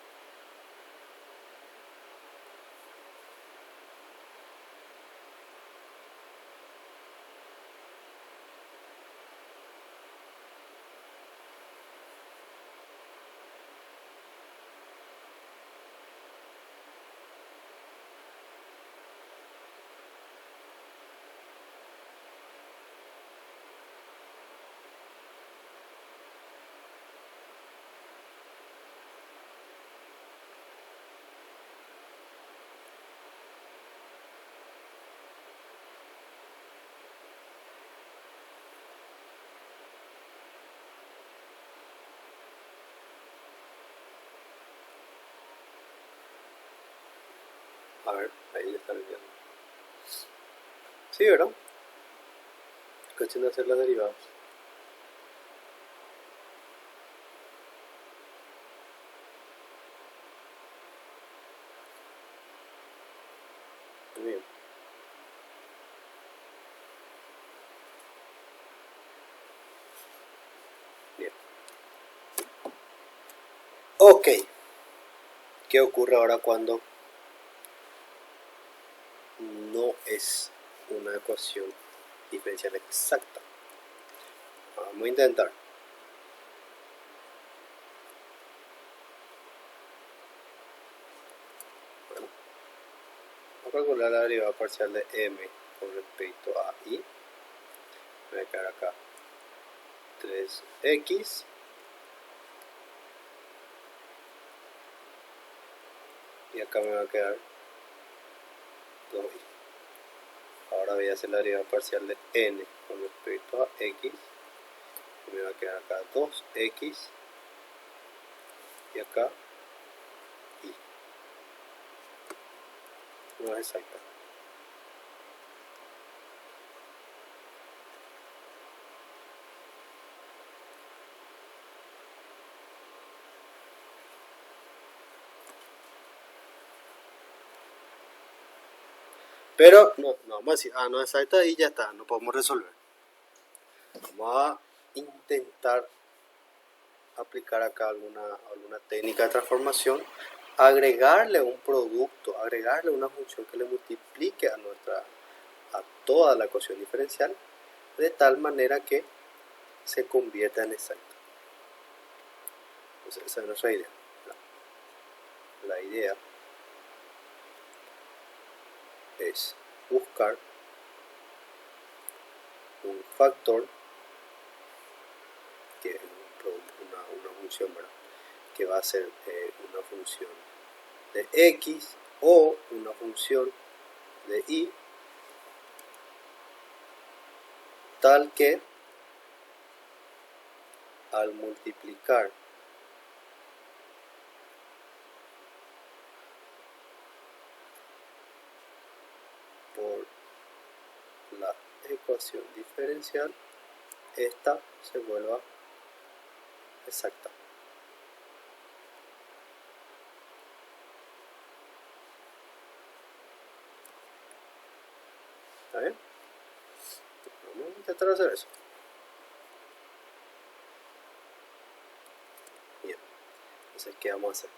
A ver, ahí le están viendo. Sí, ¿verdad? Cuestión de hacer las derivadas. Muy bien. Bien. Ok. ¿Qué ocurre ahora cuando no es una ecuación diferencial exacta? Vamos a intentar. Bueno, vamos a calcular la derivada parcial de m con respecto a i. Me voy a quedar acá 3x y acá me va a quedar 2i. Ahora voy a hacer la derivada parcial de n con respecto a x. Me va a quedar acá 2x y acá i. No es exacta. Pero no vamos a decir, no es exacta y ya está, no podemos resolver. Vamos a intentar aplicar acá alguna técnica de transformación, agregarle un producto, agregarle una función que le multiplique a toda la ecuación diferencial de tal manera que se convierta en exacta. Entonces, esa es nuestra idea. La idea es buscar un factor que es una función, ¿verdad? Que va a ser una función de x o una función de y, tal que al multiplicar por la ecuación diferencial, esta se vuelva exacta. ¿Está bien? Vamos a intentar hacer eso. Bien. Entonces, ¿qué vamos a hacer?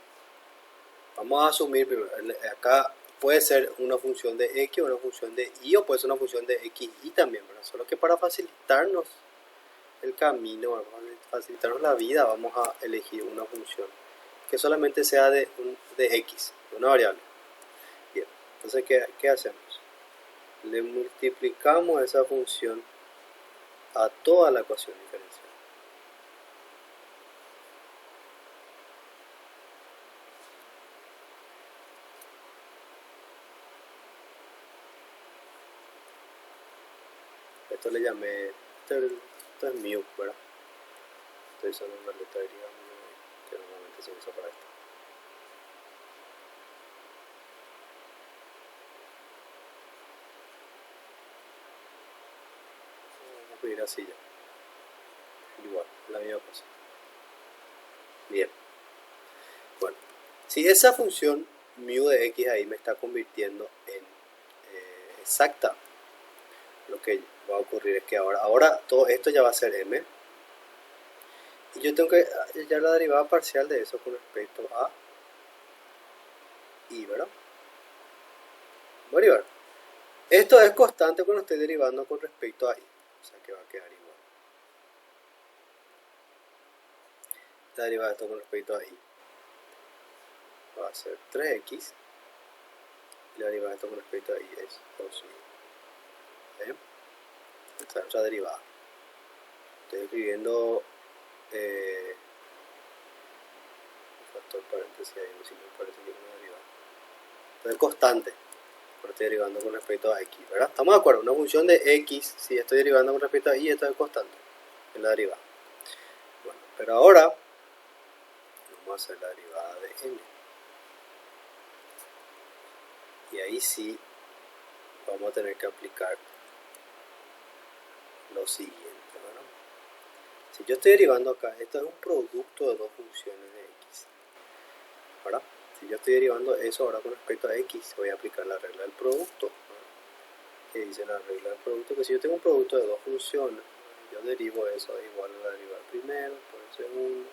Vamos a asumir primero, acá puede ser una función de x o una función de y, o puede ser una función de xy también, ¿verdad? Solo que para facilitarnos el camino, para facilitarnos la vida, vamos a elegir una función que solamente sea de x, de una variable. Bien, entonces, ¿qué hacemos? Le multiplicamos esa función a toda la ecuación diferencial. Esto le llamé, esto es mu, ¿verdad? Estoy usando una letra griega que normalmente se usa para esto. Vamos a escribir así ya. Igual, la misma cosa. Bien. Bueno, si esa función mu de x ahí me está convirtiendo en exacta, lo que va a ocurrir es que ahora todo esto ya va a ser m, y yo tengo que hallar la derivada parcial de eso con respecto a y, ¿verdad? Voy a derivar. Esto es constante cuando estoy derivando con respecto a y, o sea que va a quedar igual. La derivada de esto con respecto a y va a ser 3x, y la derivada de esto con respecto a y es 2y. ¿Bien? Esta es nuestra derivada. Estoy escribiendo factor paréntesis ahí, si me parece que es una derivada. Entonces constante, pero estoy derivando con respecto a x, ¿verdad? ¿Estamos de acuerdo? Una función de x, si estoy derivando con respecto a y, esto es constante, es la derivada. Bueno, pero ahora vamos a hacer la derivada de n. Y ahí sí vamos a tener que aplicar lo siguiente, ¿verdad? Si yo estoy derivando acá, esto es un producto de dos funciones de x, ¿verdad? Si yo estoy derivando eso ahora con respecto a x, voy a aplicar la regla del producto, ¿verdad? Que dice la regla del producto, que si yo tengo un producto de dos funciones, yo derivo eso igual a la derivada del primero por el segundo,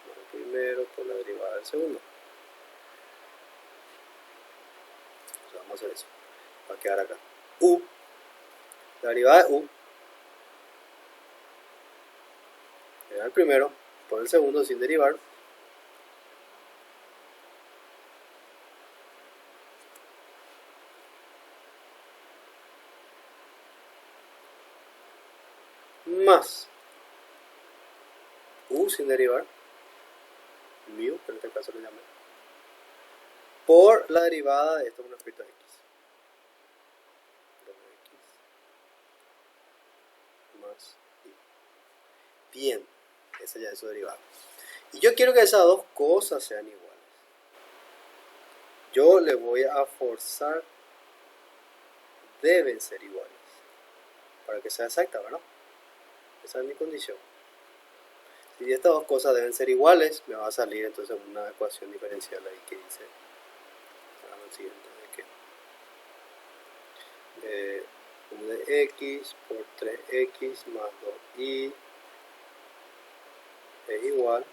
más el primero por la derivada del segundo. Entonces vamos a hacer eso. Va a quedar acá u, la derivada de u, era el primero por el segundo sin derivar, más u sin derivar, mu, que en este caso lo llamé, por la derivada de esto con respecto a x. Más y. Bien, ese ya es su derivada. Y yo quiero que esas dos cosas sean iguales. Yo le voy a forzar, deben ser iguales, para que sea exacta, ¿verdad? Esa es mi condición. Si estas dos cosas deben ser iguales, me va a salir entonces una ecuación diferencial ahí que dice lo siguiente, de que u de x por 3x más 2y es igual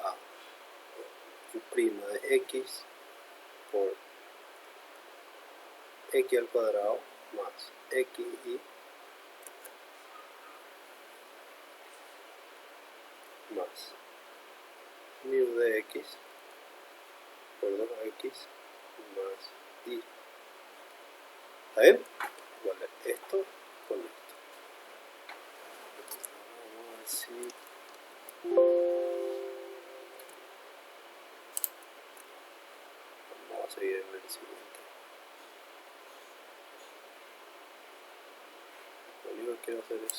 a u' de x por x al cuadrado más xy más mu de x por 2x más y. ¿Está bien? Vale, esto con esto. Vamos a ver si... Vamos a seguir en el siguiente. Lo único que quiero hacer es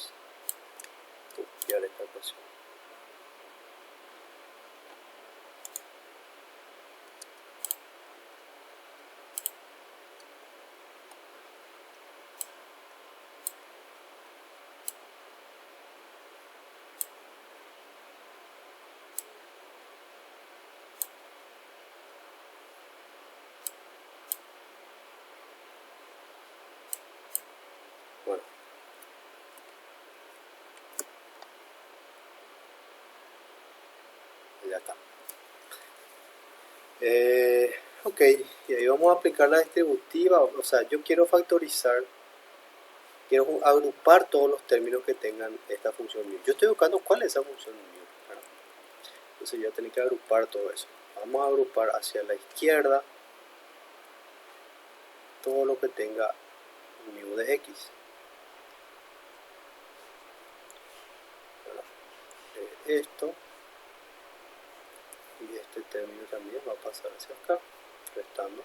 copiar esta ecuación. Bueno, ya está. Ok, y ahí vamos a aplicar la distributiva. O sea, yo quiero factorizar, quiero agrupar todos los términos que tengan esta función mu. Yo estoy buscando cuál es esa función mu, ¿verdad? Entonces yo tengo que agrupar todo eso. Vamos a agrupar hacia la izquierda todo lo que tenga mu de x. Esto y este término también va a pasar hacia acá, restando.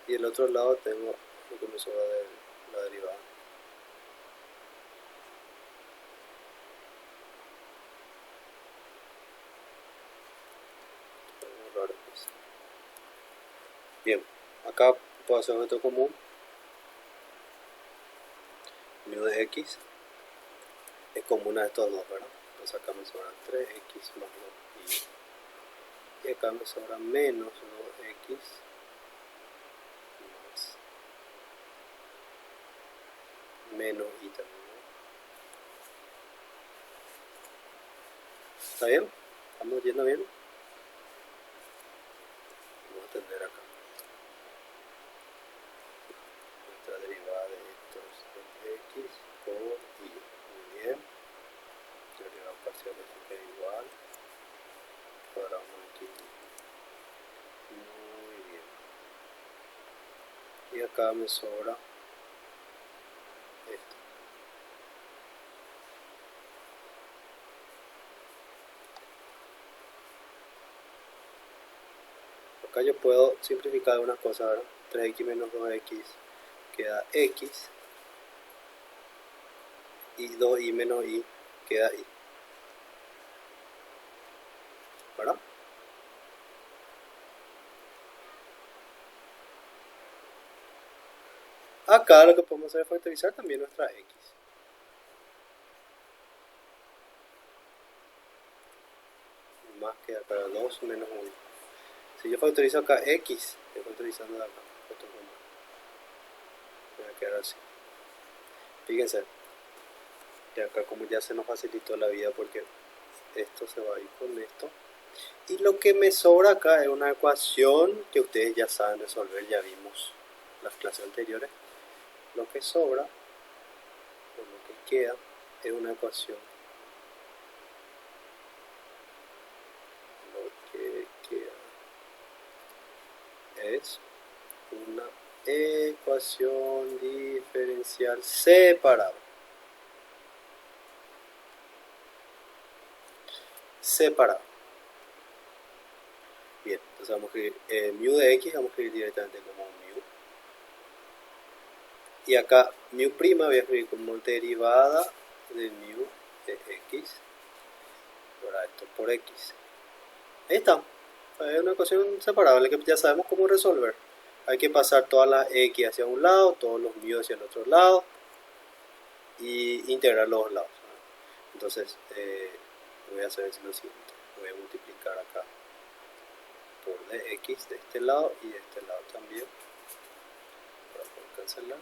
Y el otro lado tengo lo que me sobra de la derivada. Bien, acá puedo hacer un método común. Mu de x es común a estos dos, ¿verdad? Entonces acá me sobra 3x más 2y. Y acá me sobra menos 2x más menos y también. ¿Está bien? ¿Estamos yendo bien? Vamos a atender acá. Nuestra derivada de esto es x por y. Muy bien. Derivada parcial de x es igual. Cuadrado más x. Muy bien. Y acá me sobra esto. Acá yo puedo simplificar unas cosas, ¿verdad? 3x menos 2x queda x y 2y menos y queda ahí, ¿verdad? Acá lo que podemos hacer es factorizar también nuestra x. Más que acá 2 menos 1. Si yo factorizo acá x, estoy factorizando de acá. Voy a quedar así. Fíjense. Y acá como ya se nos facilitó la vida porque esto se va a ir con esto. Y lo que me sobra acá es una ecuación que ustedes ya saben resolver, ya vimos las clases anteriores. Lo que sobra, o lo que queda, es una ecuación. Lo que queda es una ecuación diferencial separable. Bien, entonces vamos a escribir mu de x, vamos a escribir directamente como mu. Y acá mu prima voy a escribir como derivada de mu de x. Ahora esto por x. Ahí está. Es una ecuación separable que ya sabemos cómo resolver. Hay que pasar todas las x hacia un lado, todos los mu hacia el otro lado y integrar los dos lados. Entonces voy a hacer lo siguiente. Voy a multiplicar acá por dx de este lado y de este lado también. Para poder cancelar.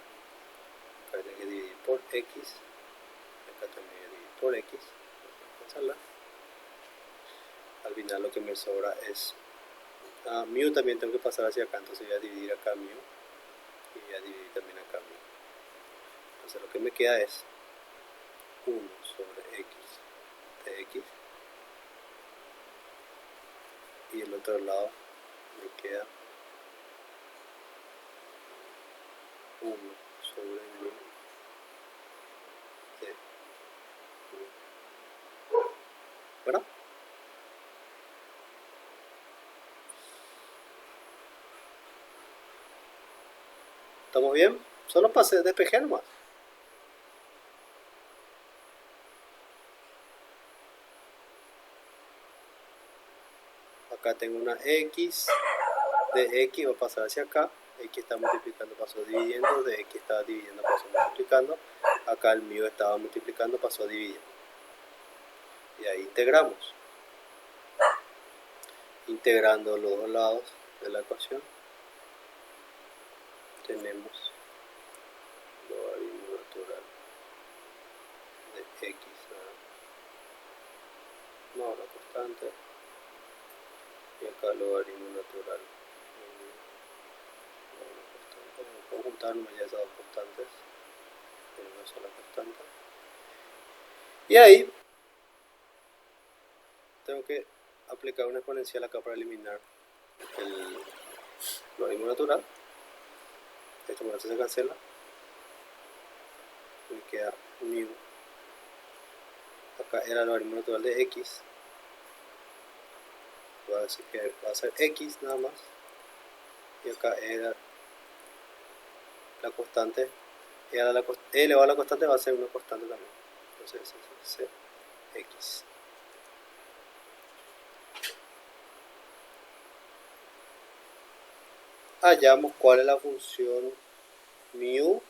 Acá hay que dividir por x. Acá también voy a dividir por x. Para cancelar. Al final lo que me sobra es mu también tengo que pasar hacia acá, entonces voy a dividir acá mu y voy a dividir también acá mu. Entonces lo que me queda es 1 sobre x de x y el otro lado me queda 1 sobre mu de mu. ¿Verdad? ¿Estamos bien? Solo pasé, despejé nomás. Acá tengo una x, de x va a pasar hacia acá, x está multiplicando, pasó dividiendo, de x estaba dividiendo, pasó multiplicando, acá el mu estaba multiplicando, pasó dividiendo. Y ahí integramos. Integrando los dos lados de la ecuación, tenemos logaritmo natural de x, no, la constante, y acá logaritmo natural de conjuntarnos ya esas dos constantes en una sola constante. Y ahí tengo que aplicar una exponencial acá para eliminar el logaritmo natural. Esto se cancela. Me queda mu. Acá era el logaritmo natural de x. Voy a decir que va a ser x nada más. Y acá era la constante. E elevado a la constante va a ser una constante también. Entonces es x. Hallamos cuál es la función mu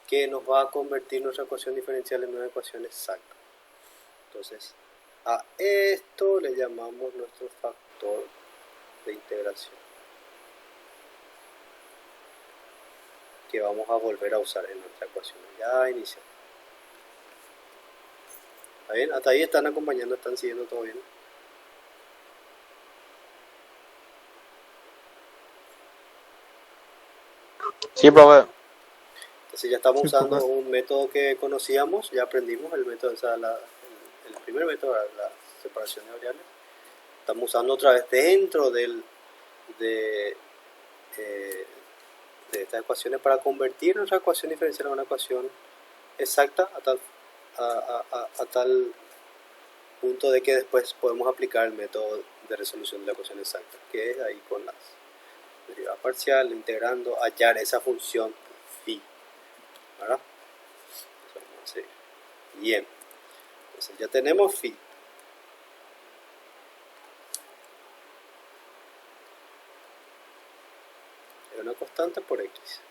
que nos va a convertir nuestra ecuación diferencial en una ecuación exacta. Entonces a esto le llamamos nuestro factor de integración, que vamos a volver a usar en nuestra ecuación ya inicial. ¿Está bien? Hasta ahí están acompañando, están siguiendo todo bien. Sí, profe. Entonces ya estamos usando un método que conocíamos, ya aprendimos el método, o sea, el primer método, la separación de variables. Estamos usando otra vez dentro de estas ecuaciones para convertir nuestra ecuación diferencial en una ecuación exacta a tal punto de que después podemos aplicar el método de resolución de la ecuación exacta, que es ahí con las derivadas parciales, integrando, hallar esa función phi, ¿verdad? Eso vamos a seguir. Bien, entonces ya tenemos phi. Es una constante por x.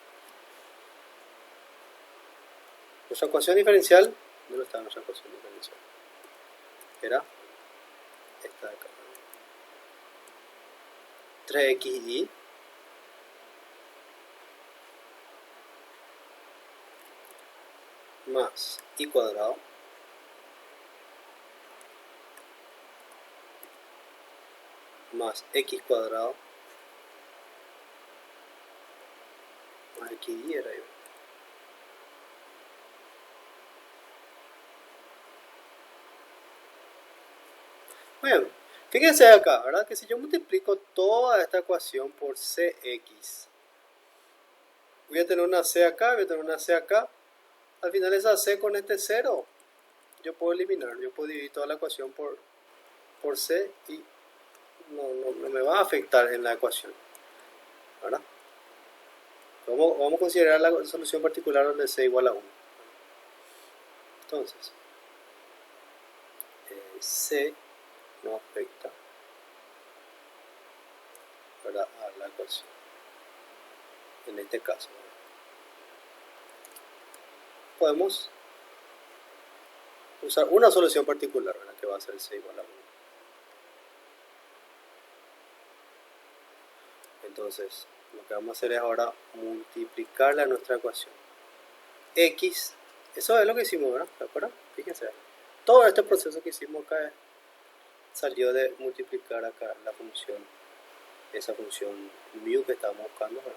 Nuestra ecuación diferencial, ¿dónde está nuestra ecuación diferencial? Era esta de acá. 3xy más y cuadrado más x cuadrado más xy era igual. Bueno, fíjense acá, ¿verdad? Que si yo multiplico toda esta ecuación por cx, voy a tener una c acá, voy a tener una c acá. Al final esa c con este 0, yo puedo eliminar, yo puedo dividir toda la ecuación por c y no me va a afectar en la ecuación, ¿verdad? Vamos a considerar la solución particular donde c igual a 1. Entonces, c no afecta, ¿verdad?, a la ecuación. En este caso, ¿verdad? Podemos usar una solución particular, ¿verdad?, que va a ser c igual a 1. Entonces, lo que vamos a hacer es ahora multiplicarla a nuestra ecuación. X, eso es lo que hicimos, ¿verdad? ¿De acuerdo? Fíjense, todo este proceso que hicimos acá salió de multiplicar acá la función, esa función mu que estábamos buscando, ¿verdad?,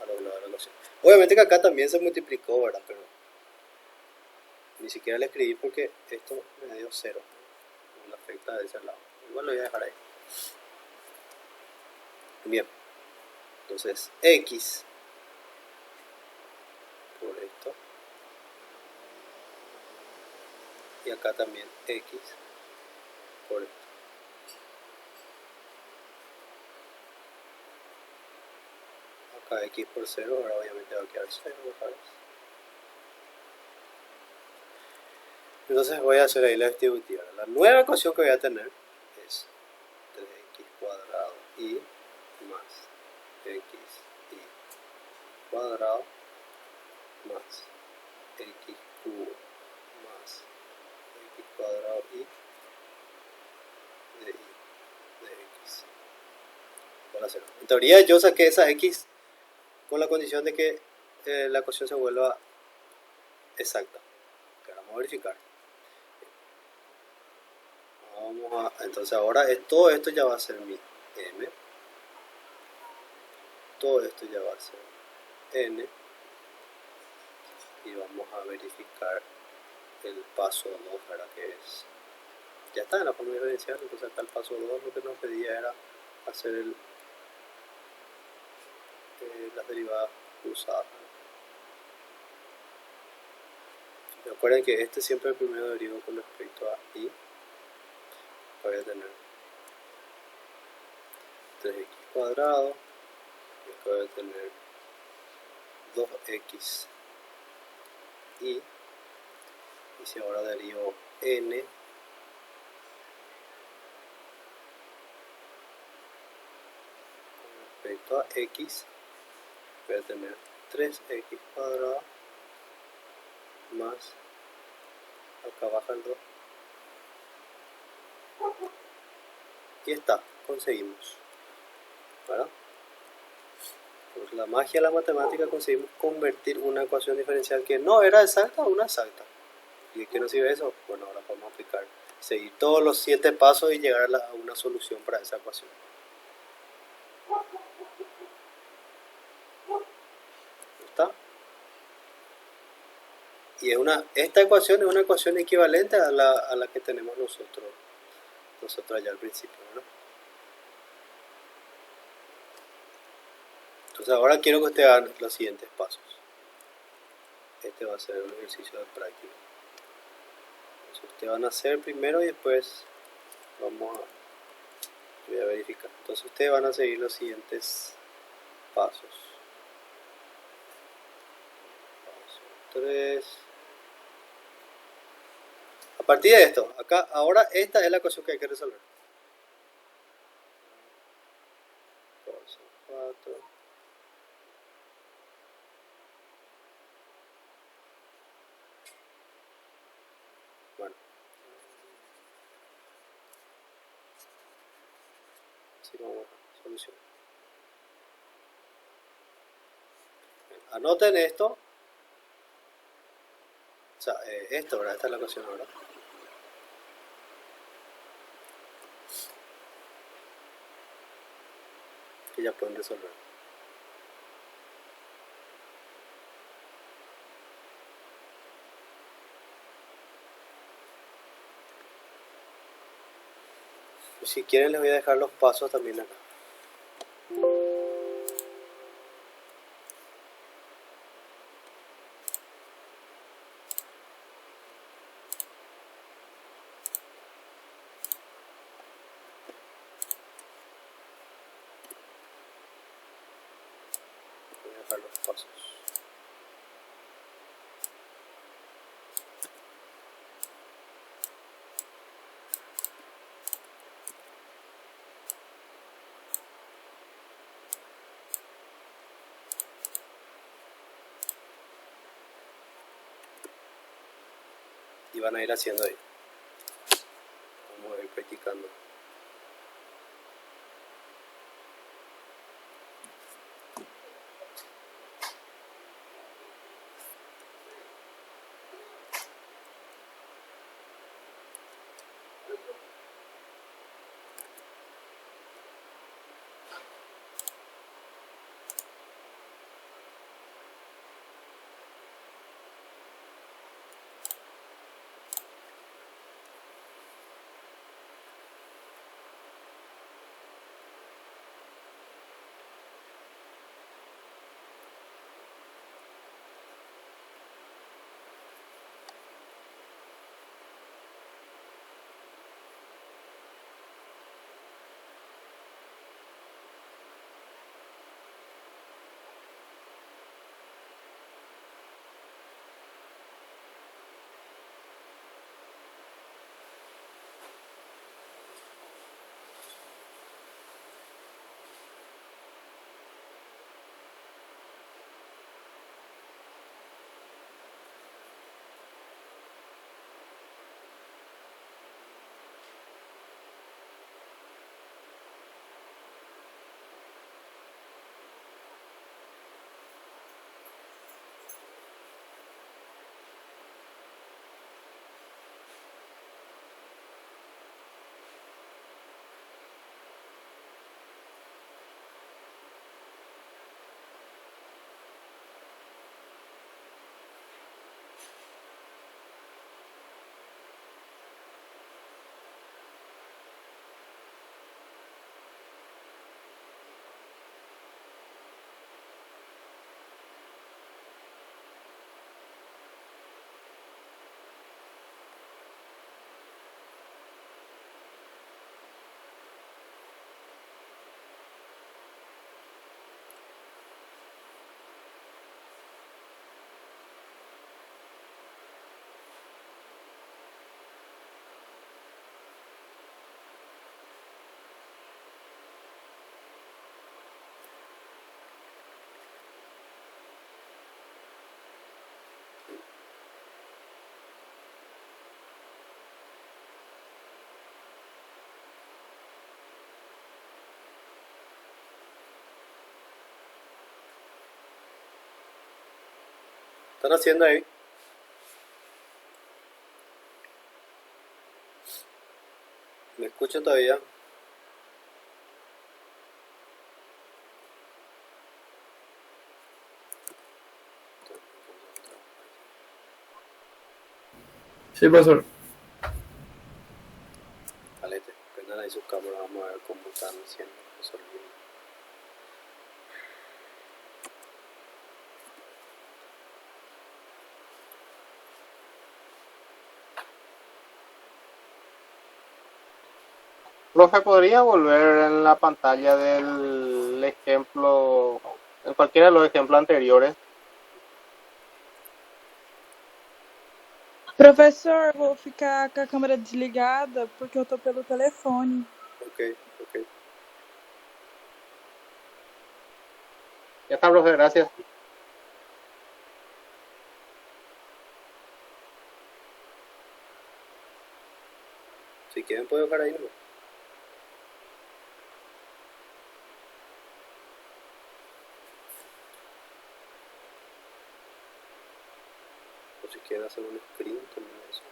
a lo largo de la ecuación. Obviamente que acá también se multiplicó, ¿verdad?, pero ni siquiera le escribí porque esto me dio 0, no le afecta de ese lado. Igual lo voy a dejar ahí. Bien, entonces x por esto y acá también x por esto. Acá x por 0, ahora obviamente va a quedar 0 otra vez. Entonces voy a hacer ahí la distributiva. La nueva ecuación que voy a tener es 3x cuadrado y más x y cuadrado más x cubo más x cuadrado y de x igual a 0. En teoría yo saqué esa x con la condición de que la ecuación se vuelva exacta. Ahora vamos a verificar. Entonces ahora todo esto ya va a ser mi m, todo esto ya va a ser n, y vamos a verificar el paso 2, ¿verdad?, que es, ya está en la forma diferencial. Entonces acá el paso 2 lo que nos pedía era hacer las derivadas cruzadas. Recuerden que este siempre es el primero derivado con respecto a y. Voy a tener 3x cuadrado, y acá voy a tener 2x y si ahora derivo n con respecto a x, voy a tener 3x cuadrado más, acá baja el 2, y está, conseguimos, ¿verdad? Por la magia de la matemática conseguimos convertir una ecuación diferencial que no era exacta a una exacta. ¿Y qué nos sirve eso? Bueno, ahora podemos aplicar, seguir todos los 7 pasos y llegar a una solución para esa ecuación. ¿Está? Y esta ecuación es una ecuación equivalente a la que tenemos nosotros allá al principio, ¿no? Entonces ahora quiero que ustedes hagan los siguientes pasos. Este va a ser un ejercicio de práctica. Entonces ustedes van a hacer primero y después voy a verificar. Entonces ustedes van a seguir los siguientes pasos. Paso 3. partir de esto, acá, ahora esta es la ecuación que hay que resolver. 4. Bueno. Así como solución. Anoten esto. O sea, esto, ¿verdad? Esta es la ecuación ahora. Que ya pueden resolver. Y si quieren les voy a dejar los pasos también acá. Voy a dejar los pasos. Y van a ir haciendo ahí. Vamos a ir practicando. ¿Están haciendo ahí? ¿Me escuchan todavía? Sí, profesor. Alete, prendan ahí sus cámaras, vamos a ver cómo están haciendo. Resolviendo. Profe, ¿podría volver en la pantalla del ejemplo, en cualquiera de los ejemplos anteriores? Professor, eu vou ficar com a câmera desligada porque eu tô pelo telefone. Ok, ok. Ya está, profe, gracias. Si quieren puedo dejar ahí nomás. O si quieren hacer un screen también eso.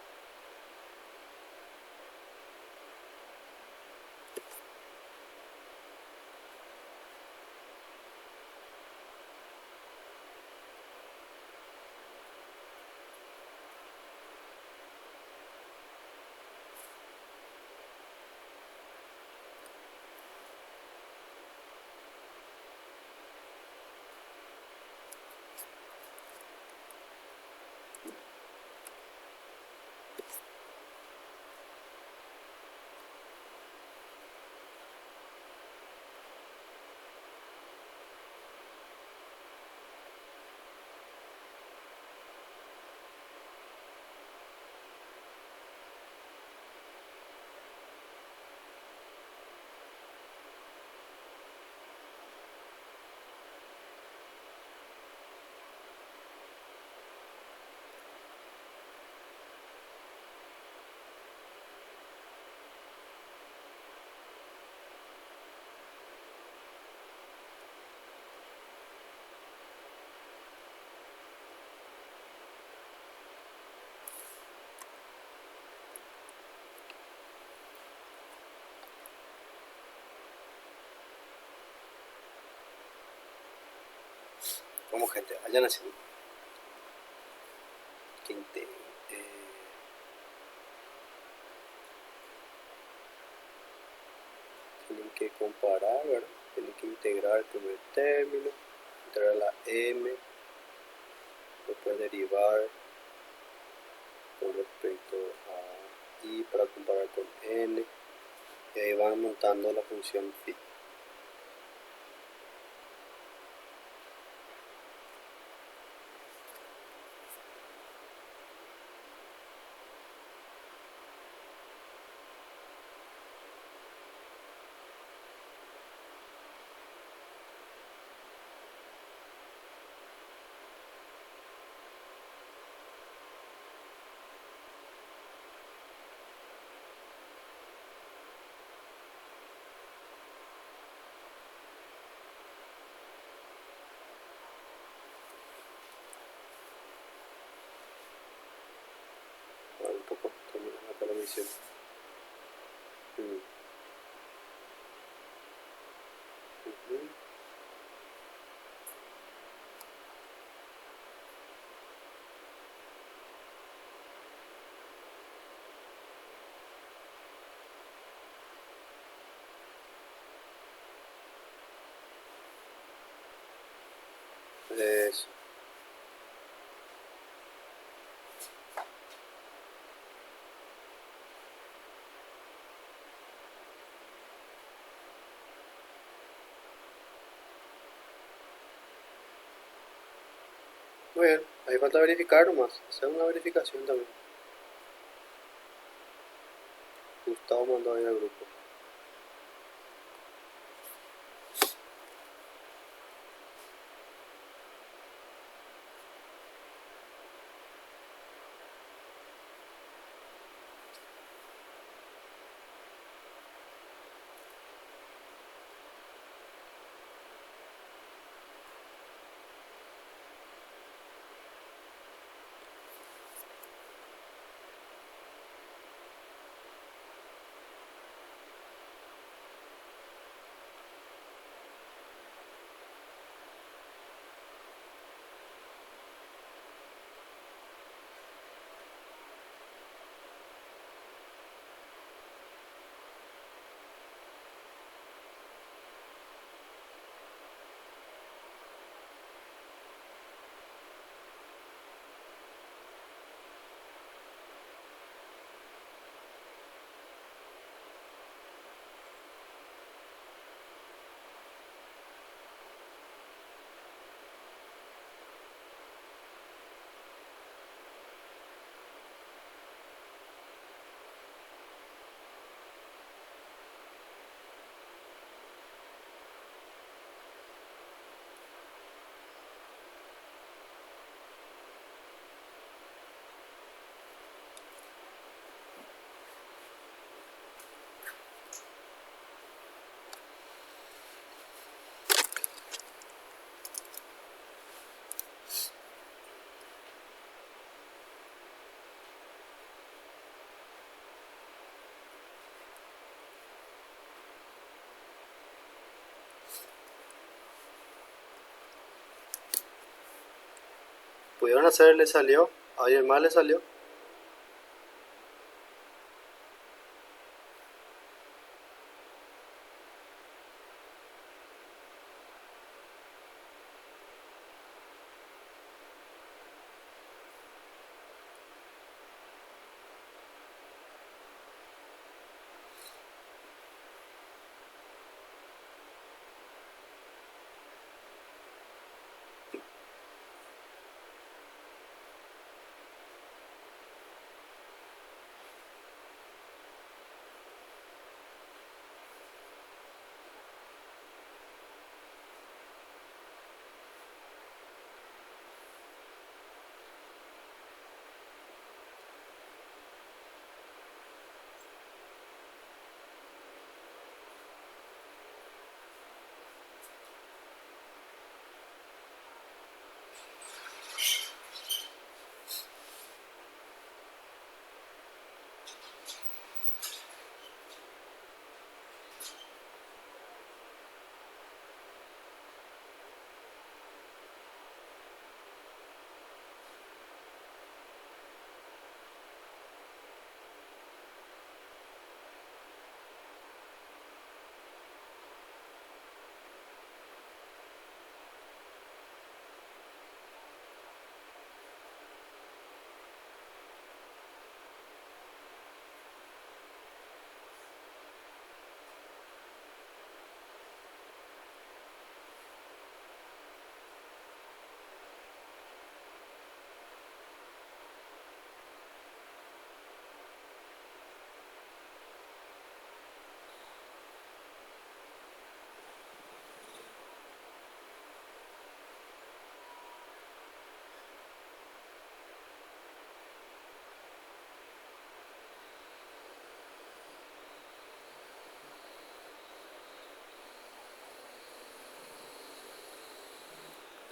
Como gente, vayan haciendo. Tienen que comparar, ¿verdad? Tienen que integrar el primer término, integrar la m, después derivar con respecto a i para comparar con n, y ahí van montando la función phi. Ahora un poco termina la televisión. Eso. Muy bien, ahí falta verificar nomás, hacer una verificación también. Gustavo mandó ahí al grupo. pudieron hacer, le salió. A alguien más le salió.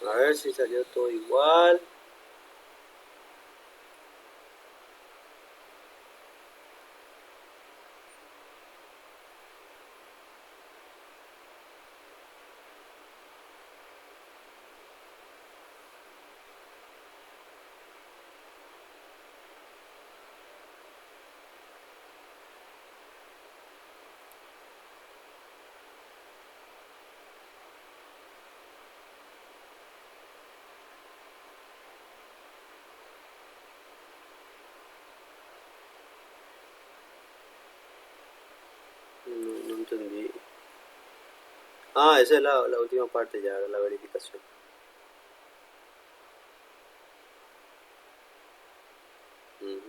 A ver si salió todo igual. No entendí. Ah, esa es la última parte ya, la verificación. Ujú.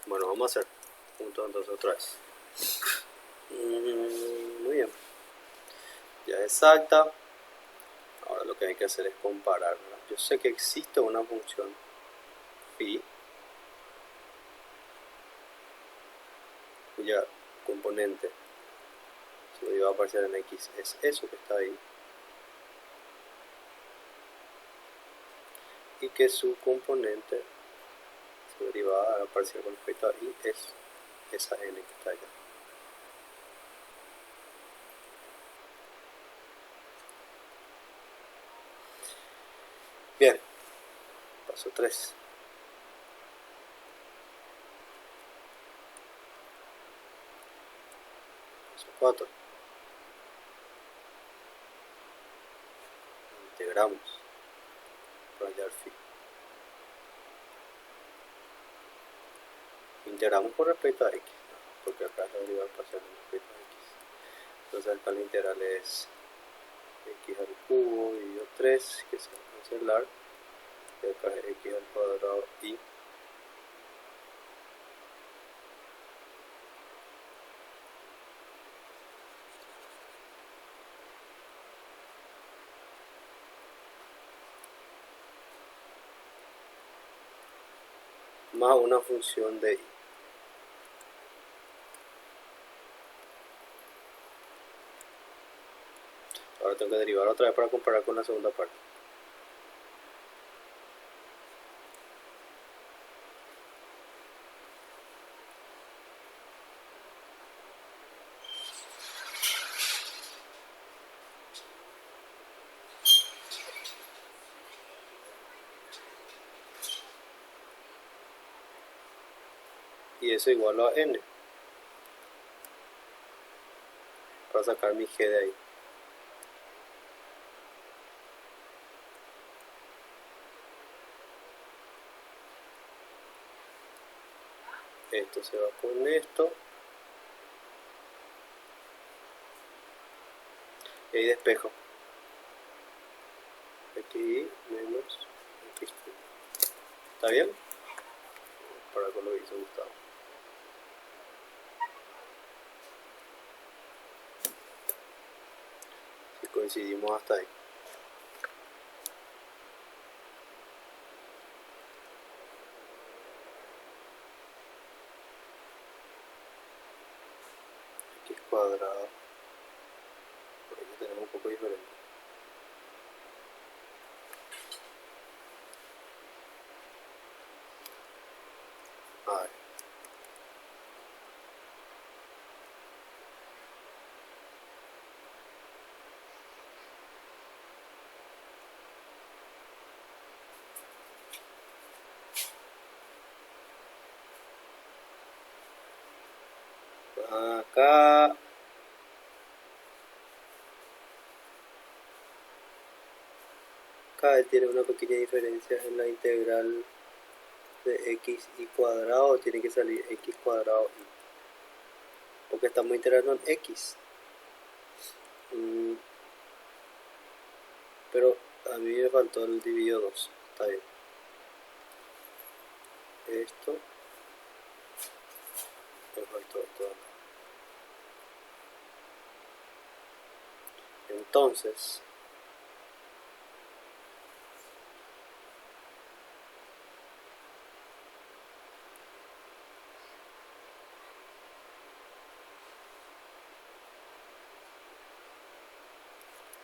Bueno, vamos a hacer punto entonces otra vez. Muy bien. Ya es exacta. Ahora lo que hay que hacer es comparar, ¿verdad? Yo sé que existe una función phi cuya componente, su derivada parcial en x, es eso que está ahí, y que su componente, su derivada parcial con respecto a y, es esa n que está allá. Bien, paso 3. Paso 4. Integramos para hallar phi. Integramos con respecto a x, ¿no? Porque acá es la derivada parcial con respecto a x. Entonces acá la integral es x al cubo dividido 3, que se va a cancelar, y acá es x al cuadrado y más una función de y. Ahora tengo que derivar otra vez para comparar con la segunda parte. Y eso igual a n. Para sacar mi g de ahí. Esto se va con esto. Y ahí despejo. Aquí menos x. ¿Está bien? Para con lo que hizo Gustavo. Si coincidimos hasta ahí. X cuadrado. Por aquí tenemos un poco diferente. A ver. Acá tiene una pequeña diferencia en la integral de x y cuadrado. Tiene que salir x cuadrado y, porque estamos integrando en x. Pero a mí me faltó el dividido 2. Está bien. Esto me faltó esto de acá. Entonces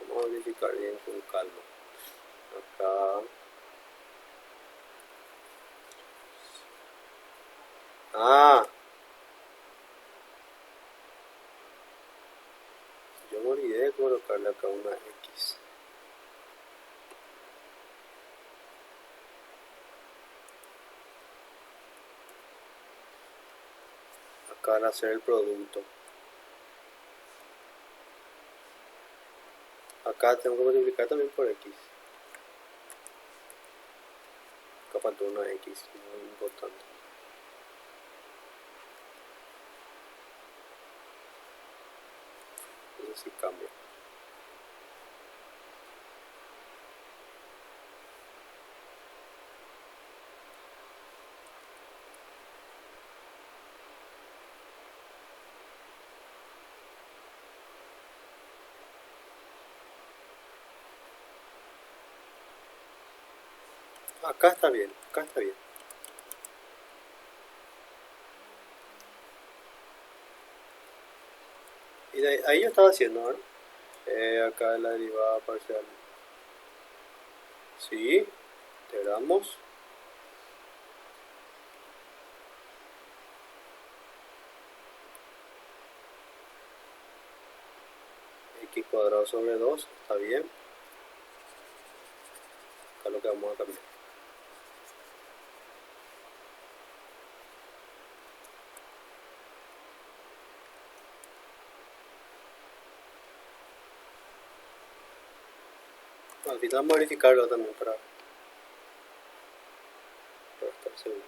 vamos a verificar bien con calma. Acá yo me olvidé de colocarle acá una x. Acá al hacer el producto, acá tengo que multiplicar también por x. Acá faltó una x muy importante. Eso sí cambia. Acá está bien, acá está bien. Y de ahí yo estaba haciendo, ¿verdad? Acá la derivada parcial. Sí, integramos. X cuadrado sobre 2, está bien. Acá lo que vamos a cambiar. Al final vamos a verificarlo también para estar seguros.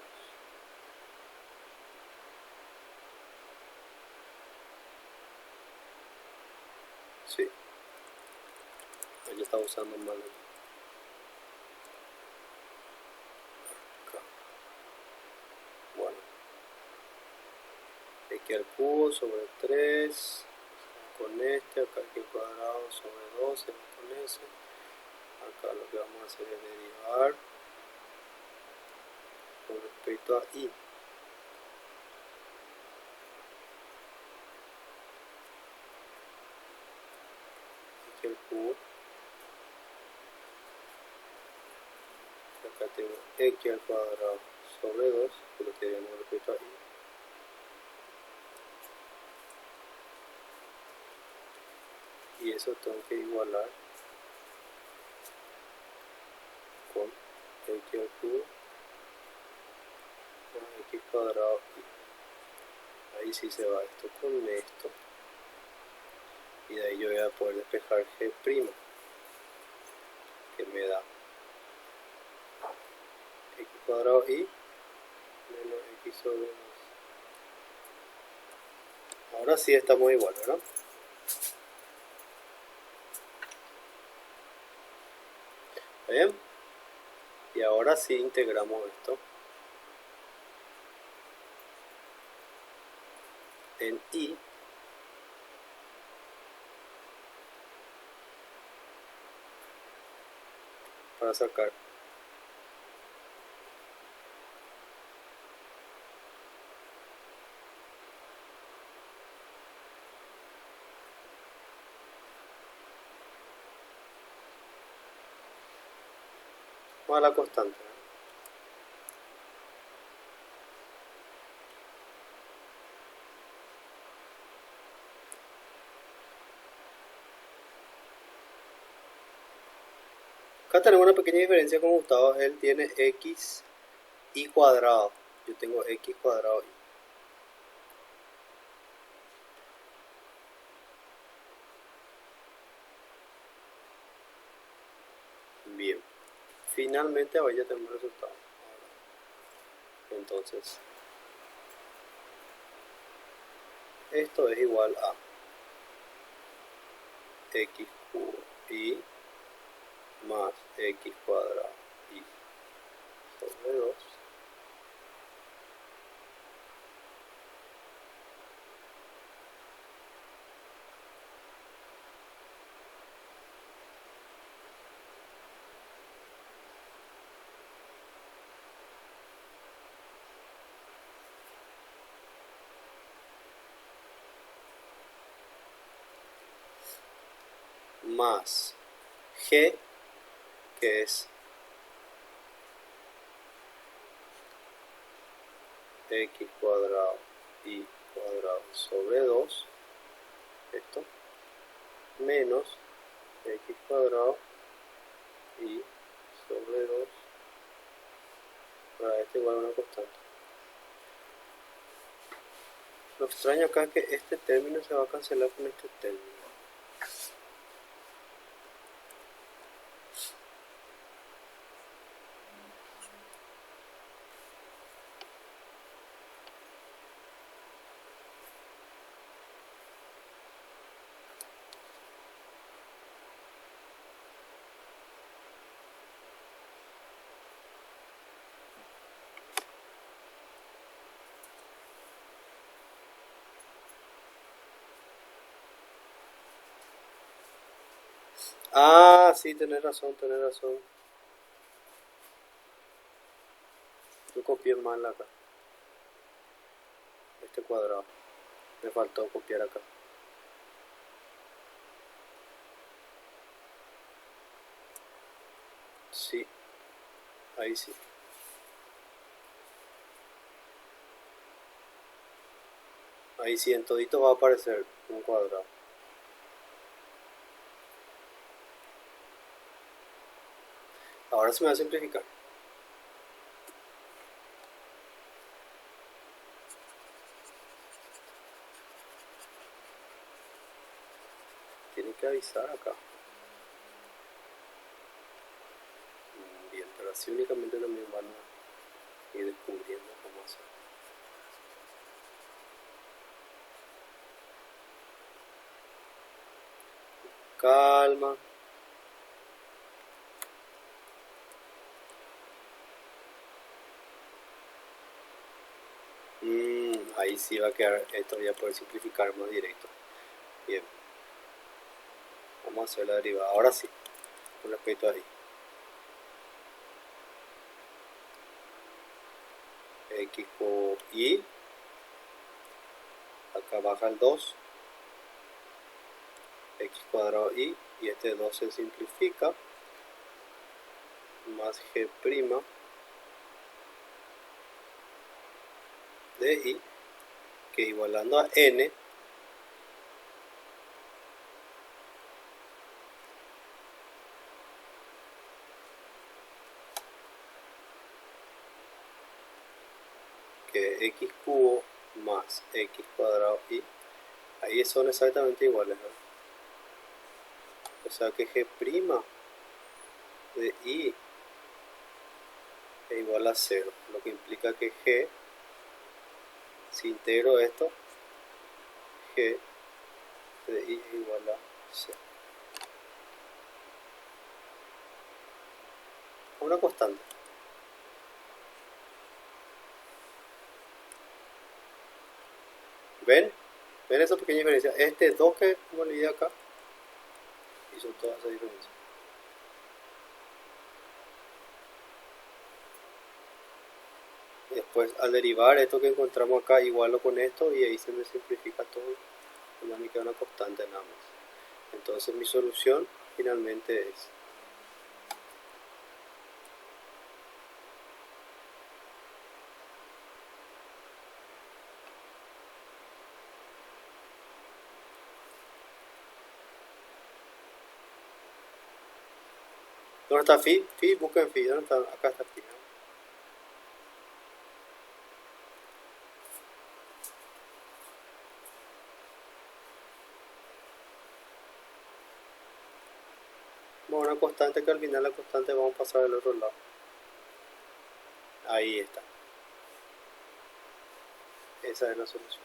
Sí, ella está usando mal. Acá. Bueno, x al cubo sobre 3 con este, acá x cuadrado sobre 12 con ese. Acá lo que vamos a hacer es derivar con respecto a y. Aquí el cubo. Acá tengo x al cuadrado sobre 2, que lo tenemos con respecto a y. Y eso tengo que igualar con x al cubo más x cuadrado y. Ahí sí se va esto con esto. Y de ahí yo voy a poder despejar g', que me da x cuadrado y menos x sobre 2. Ahora sí estamos igual, ¿verdad? ¿Bien? Y ahora sí integramos esto en y para sacar más la constante. Acá tenemos una pequeña diferencia con Gustavo. Él tiene x y cuadrado. Yo tengo x cuadrado y. Bien. Finalmente ahora ya tenemos el resultado. Entonces, esto es igual a x cubo y más x cuadrado y sobre 2 más g, que es x cuadrado y cuadrado sobre 2, esto, menos x cuadrado y sobre 2, para esto igual a una constante. Lo extraño acá es que este término se va a cancelar con este término. Ah, sí, tenés razón, tenés razón. Yo copié mal acá. Este cuadrado. Me faltó copiar acá. Sí, ahí sí. Ahí sí, en todito va a aparecer un cuadrado. Ahora se me va a simplificar. Tiene que avisar acá. Bien, pero así únicamente también van a ir descubriendo cómo hacer. Calma. Ahí sí va a quedar, esto voy a poder simplificar más directo. Bien. Vamos a hacer la derivada. Ahora sí, con respecto a ahí. X por Y, acá baja el 2, X cuadrado Y, y este 2 se simplifica, más G' de Y, que igualando a N, que X cubo más X cuadrado Y, ahí son exactamente iguales, ¿no? O sea que G' de Y es igual a 0, lo que implica que G, si integro esto, G de Y es igual a 0. Una constante. ¿Ven? ¿Ven esa pequeña diferencia? Este 2 que como le di acá hizo toda esa diferencia. Y después al derivar esto que encontramos acá igualo con esto y ahí se me simplifica todo. Y me queda una constante nada más. Entonces mi solución finalmente es ¿dónde está phi? Phi, busquen phi, ¿dónde está? Acá está phi, ¿no? Bueno, una constante que al final la constante vamos a pasar del otro lado. Ahí está. Esa es la solución.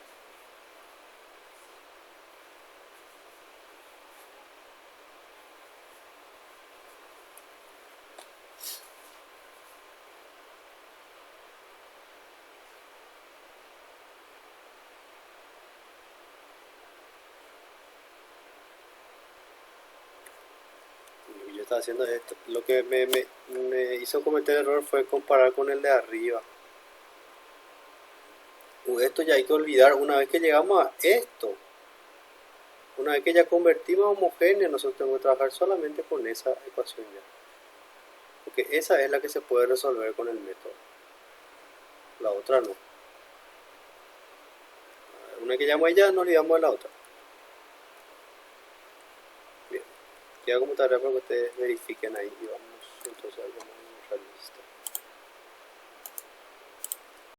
Yo estaba haciendo esto. Lo que me hizo cometer error fue comparar con el de arriba. Esto ya hay que olvidar. Una vez que llegamos a esto, una vez que ya convertimos a homogénea, nosotros tenemos que trabajar solamente con esa ecuación ya. Porque esa es la que se puede resolver con el método. La otra no. Una vez que llegamos a ella, nos olvidamos de la otra. Bien. Queda como tarea para que ustedes verifiquen ahí y vamos entonces a algo más realista.